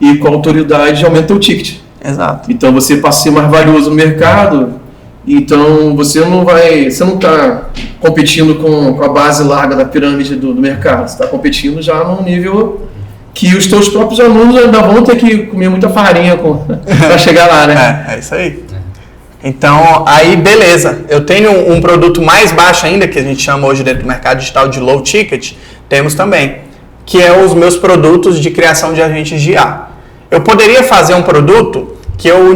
e com a autoridade aumenta o ticket. Exato. Então você passa a ser mais valioso no mercado, então você não está competindo com a base larga da pirâmide do mercado, você está competindo já num nível que os teus próprios alunos ainda vão ter que comer muita farinha para chegar lá, né? É isso aí. Então, aí beleza, eu tenho um produto mais baixo ainda, que a gente chama hoje dentro do mercado digital de low ticket, temos também, que é os meus produtos de criação de agentes de IA. Eu poderia fazer um produto que eu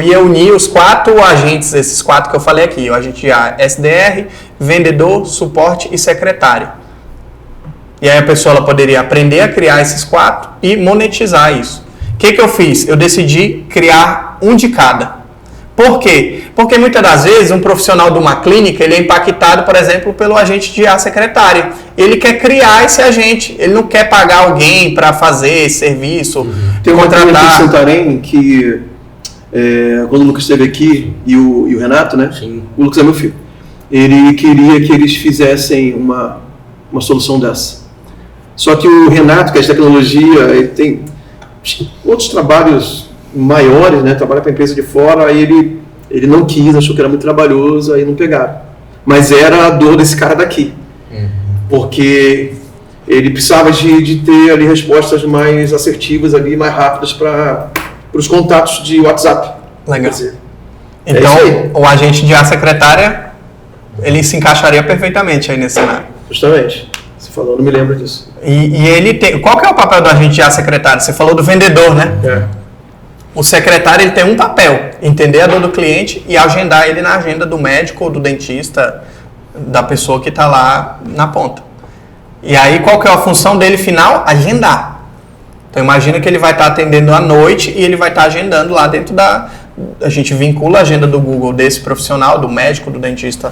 ia unir os 4 agentes, esses 4 que eu falei aqui, o agente de IA, SDR, vendedor, suporte e secretário. E aí a pessoa ela poderia aprender a criar esses 4 e monetizar isso. O que eu fiz? Eu decidi criar um de cada. Por quê? Porque muitas das vezes um profissional de uma clínica ele é impactado, por exemplo, pelo agente de IA secretário. Ele quer criar esse agente, ele não quer pagar alguém para fazer esse serviço. Tem uma clínica em Santarém que, quando o Lucas esteve aqui e o Renato, né? Sim. O Lucas é meu filho. Ele queria que eles fizessem uma solução dessa. Só que o Renato, que é de tecnologia, ele tem outros trabalhos maiores, né? Trabalha para a empresa de fora, aí ele não quis, achou que era muito trabalhoso, aí não pegaram. Mas era a dor desse cara daqui. Porque ele precisava de ter ali respostas mais assertivas, ali, mais rápidas para os contatos de WhatsApp. Legal. Quer dizer, Então, é isso aí. o agente de IA secretária, ele se encaixaria perfeitamente aí nesse cenário. Justamente. Você falou, não me lembro disso. E ele tem... Qual que é o papel do agente de IA secretária? Você falou do vendedor, né? O secretário, ele tem um papel, entender a dor do cliente e agendar ele na agenda do médico ou do dentista, da pessoa que está lá na ponta. E aí, qual que é a função dele final? Agendar. Então, imagina que ele vai estar atendendo à noite e ele vai estar agendando lá dentro da... A gente vincula a agenda do Google desse profissional, do médico, do dentista,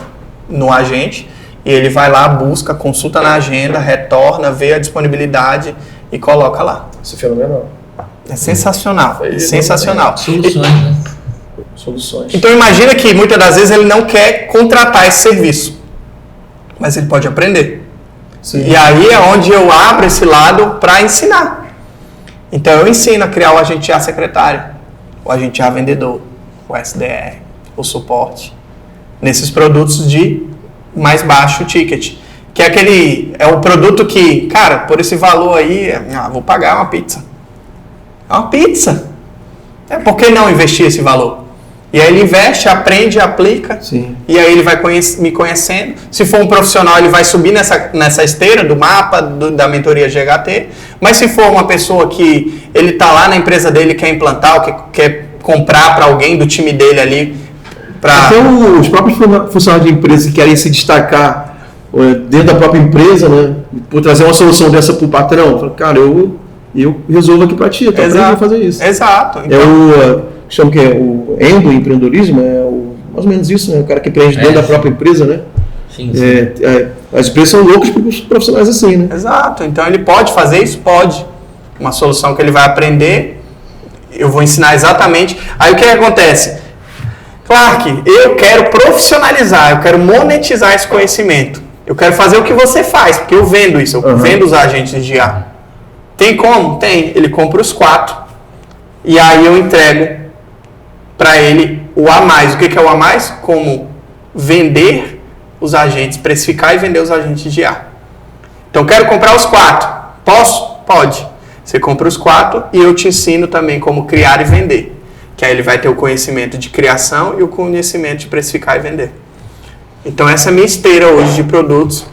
no agente, e ele vai lá, busca, consulta na agenda, retorna, vê a disponibilidade e coloca lá. Isso é fenomenal. É sensacional, sensacional. Soluções, né? Soluções. Então imagina que muitas das vezes ele não quer contratar esse serviço, mas ele pode aprender. Sim. E aí é onde eu abro esse lado para ensinar. Então eu ensino a criar o agente IA secretário, o agente IA vendedor, o SDR, o suporte, nesses produtos de mais baixo ticket. Que é o produto que, cara, por esse valor aí, vou pagar uma pizza. É uma pizza. Por que não investir esse valor? E aí ele investe, aprende, aplica. Sim. E aí ele vai me conhecendo. Se for um profissional, ele vai subir nessa esteira do mapa, da mentoria GHT. Mas se for uma pessoa que ele está lá na empresa dele, quer implantar, ou quer comprar para alguém do time dele ali. Até os próprios funcionários de empresa que querem se destacar dentro da própria empresa, né? Por trazer uma solução dessa para o patrão. Fala, cara, eu resolvo aqui para ti, eu vou fazer isso. Exato. Então, chama que é o empreendedorismo, mais ou menos isso, né? O cara que empreende dentro da própria empresa, né? Sim. As empresas são loucas por profissionais assim, né? Exato. Então ele pode fazer isso? Pode. Uma solução que ele vai aprender, eu vou ensinar exatamente. Aí o que acontece? Clark, eu quero profissionalizar, eu quero monetizar esse conhecimento. Eu quero fazer o que você faz, porque eu vendo isso, eu vendo os agentes de IA. Tem como? Tem. Ele compra os 4 e aí eu entrego para ele o a mais. O que é o a mais? Como vender os agentes, precificar e vender os agentes de IA. Então, quero comprar os 4. Posso? Pode. Você compra os 4 e eu te ensino também como criar e vender. Que aí ele vai ter o conhecimento de criação e o conhecimento de precificar e vender. Então, essa é a minha esteira hoje de produtos.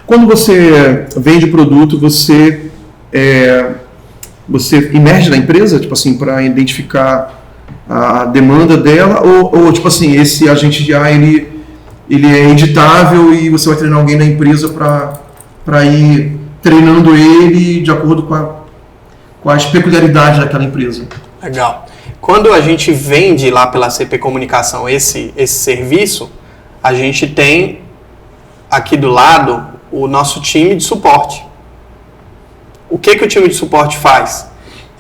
Quando você vende produto, você emerge na empresa, tipo assim, para identificar a demanda dela, ou tipo assim, esse agente de IA, ele é editável e você vai treinar alguém na empresa para ir treinando ele de acordo com as peculiaridades daquela empresa. Legal. Quando a gente vende lá pela CP Comunicação esse serviço, a gente tem aqui do lado o nosso time de suporte. O que o time de suporte faz?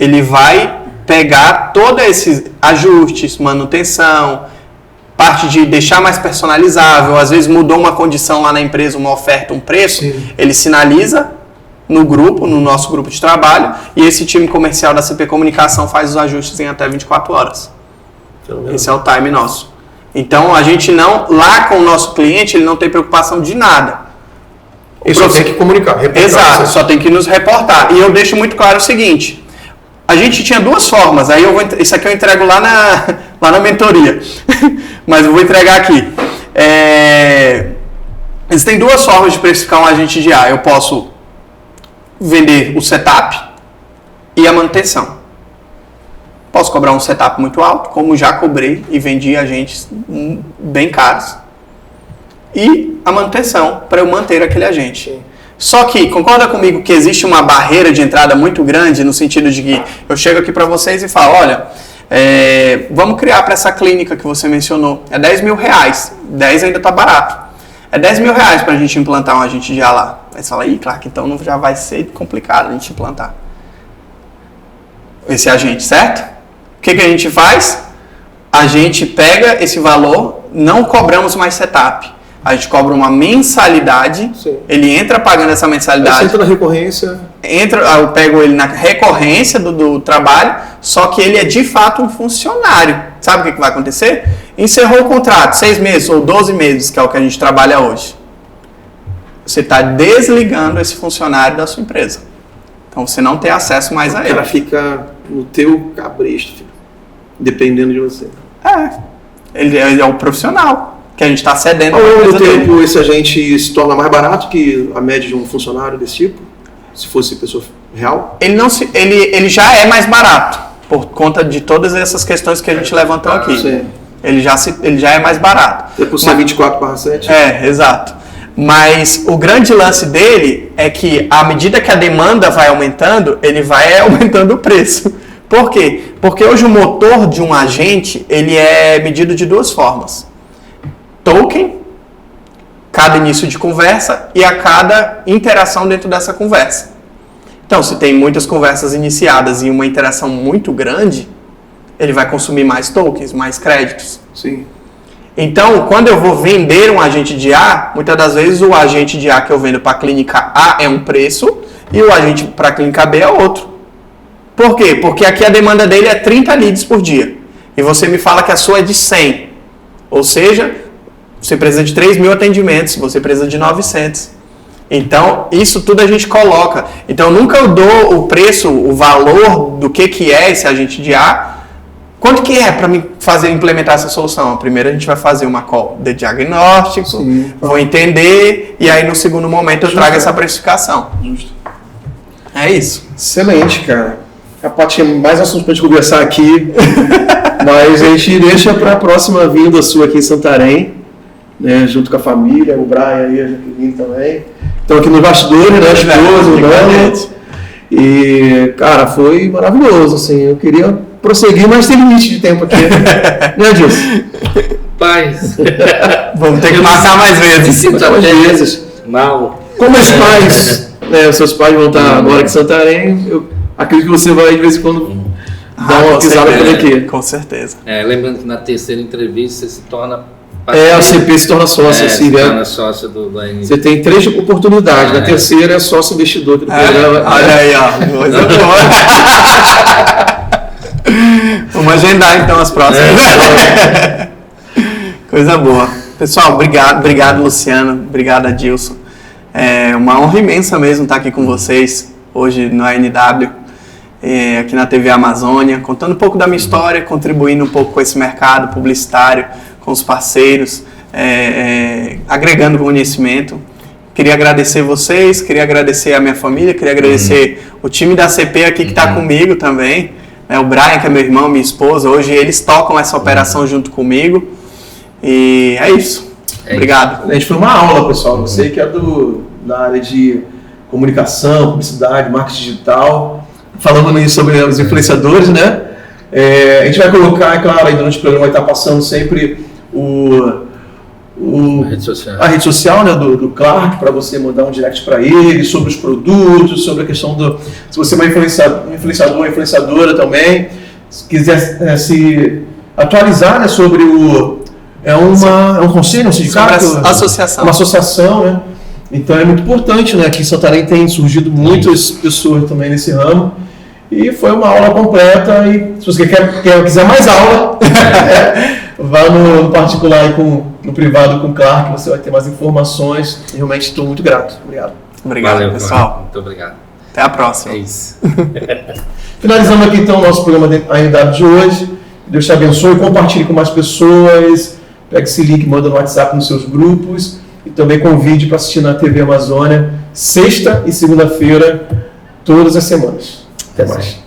Ele vai pegar todos esses ajustes, manutenção, parte de deixar mais personalizável, às vezes mudou uma condição lá na empresa, uma oferta, um preço, sim, ele sinaliza no grupo, no nosso grupo de trabalho, e esse time comercial da CP Comunicação faz os ajustes em até 24 horas. Esse é o time nosso. Então, a gente não, lá com o nosso cliente, ele não tem preocupação de nada. Ele só tem que comunicar. Exato, só tem que nos reportar. E eu deixo muito claro o seguinte, a gente tinha 2 formas, aí isso aqui eu entrego lá na mentoria, mas eu vou entregar aqui. Existem 2 formas de precificar um agente de IA. Eu posso vender o setup e a manutenção. Posso cobrar um setup muito alto, como já cobrei e vendi agentes bem caros. E a manutenção, para eu manter aquele agente. Sim. Só que, concorda comigo que existe uma barreira de entrada muito grande, no sentido de que eu chego aqui para vocês e falo, olha, vamos criar para essa clínica que você mencionou, é R$10 mil, 10 ainda está barato. É R$10 mil para a gente implantar um agente de IA lá. Aí você fala, claro que então já vai ser complicado a gente implantar esse agente, certo? O que a gente faz? A gente pega esse valor, não cobramos mais setup. A gente cobra uma mensalidade, sim, ele entra pagando essa mensalidade. Você entra na recorrência. Eu pego ele na recorrência do trabalho, só que ele é de fato um funcionário. Sabe o que vai acontecer? Encerrou o contrato, 6 meses ou 12 meses, que é o que a gente trabalha hoje. você está desligando esse funcionário da sua empresa. Então você não tem acesso mais a ele. O cara fica no teu cabresto, fica dependendo de você. Ele é o profissional que a gente está cedendo. Ao longo do tempo, esse agente se torna mais barato que a média de um funcionário desse tipo? Se fosse pessoa real? Ele já é mais barato, por conta de todas essas questões que a gente levantou aqui. Sim. Ele já é mais barato. É por ser 24/7? Exato. Mas o grande lance dele é que, à medida que a demanda vai aumentando, ele vai aumentando o preço. Por quê? Porque hoje o motor de um agente, ele é medido de duas formas. Token, cada início de conversa, e a cada interação dentro dessa conversa. Então, se tem muitas conversas iniciadas e uma interação muito grande, ele vai consumir mais tokens, mais créditos. Sim. Então, quando eu vou vender um agente de A, muitas das vezes o agente de A que eu vendo para a clínica A é um preço e o agente para a clínica B é outro. Por quê? Porque aqui a demanda dele é 30 leads por dia. E você me fala que a sua é de 100. Ou seja, você precisa de 3.000 atendimentos, você precisa de 900. Então, isso tudo a gente coloca. Então, nunca eu dou o preço, o valor do que é esse agente de A. Quanto que é para mim implementar essa solução? Primeiro a gente vai fazer uma call de diagnóstico, Sim. Vou entender, e aí no segundo momento eu trago essa precificação. Justo. É isso. Excelente, cara. A parte tinha mais assuntos pra gente conversar aqui, mas a gente deixa para a próxima vinda sua aqui em Santarém, né, junto com a família, o Brian e a Jaqueline também. Estão aqui nos bastidores, né, esposa, o Nando. E, cara, foi maravilhoso, assim, eu queria prosseguir, mas tem limite de tempo aqui, né, Dilson? Paz. Vamos ter que marcar mais vezes. Mais vezes. Mal. Como os pais, né, os seus pais vão estar agora aqui em Santarém, eu acredito que você vai de vez em quando dar uma pisada por aqui. Com certeza. Lembrando que na terceira entrevista você se torna... A CP se torna sócia, assim, se né? torna sócia do ANG. Você tem 3 oportunidades, na terceira é sócio investidor aqui do programa. Olha aí, ó. Coisa boa. Vamos agendar então as próximas. Coisa boa. Pessoal, obrigado Luciano, obrigado Adilson. É uma honra imensa mesmo estar aqui com vocês hoje no ANW, aqui na TV Amazônia, contando um pouco da minha história, contribuindo um pouco com esse mercado publicitário, com os parceiros, agregando conhecimento. Queria agradecer vocês, queria agradecer a minha família, queria agradecer o time da CP aqui que está comigo também, o Brian, que é meu irmão, minha esposa. Hoje eles tocam essa operação junto comigo. E é isso. Obrigado. A gente foi uma aula, pessoal. Você que é da área de comunicação, publicidade, marketing digital, falando aí sobre os influenciadores, né? A gente vai colocar, é claro, aí durante o programa vai estar passando sempre a rede social, né, do Clark, para você mandar um direct para ele sobre os produtos, sobre a questão se você é uma influenciador, influenciadora também, se quiser se atualizar, né, sobre é um conselho, um sindicato? Associação. Uma associação, né? Então é muito importante, né? Aqui em Santarém tem surgido muitas pessoas também nesse ramo. E foi uma aula completa. E se você quiser mais aula, vá no particular e no privado com o Clark, você vai ter mais informações. Realmente estou muito grato. Obrigado. Obrigado, valeu, pessoal. Muito obrigado. Até a próxima. É isso. Finalizamos aqui então o nosso programa ANW de hoje. Deus te abençoe, compartilhe com mais pessoas. Pegue esse link, manda no WhatsApp nos seus grupos. E também convide para assistir na TV Amazônia, sexta e segunda-feira, todas as semanas. Até mais.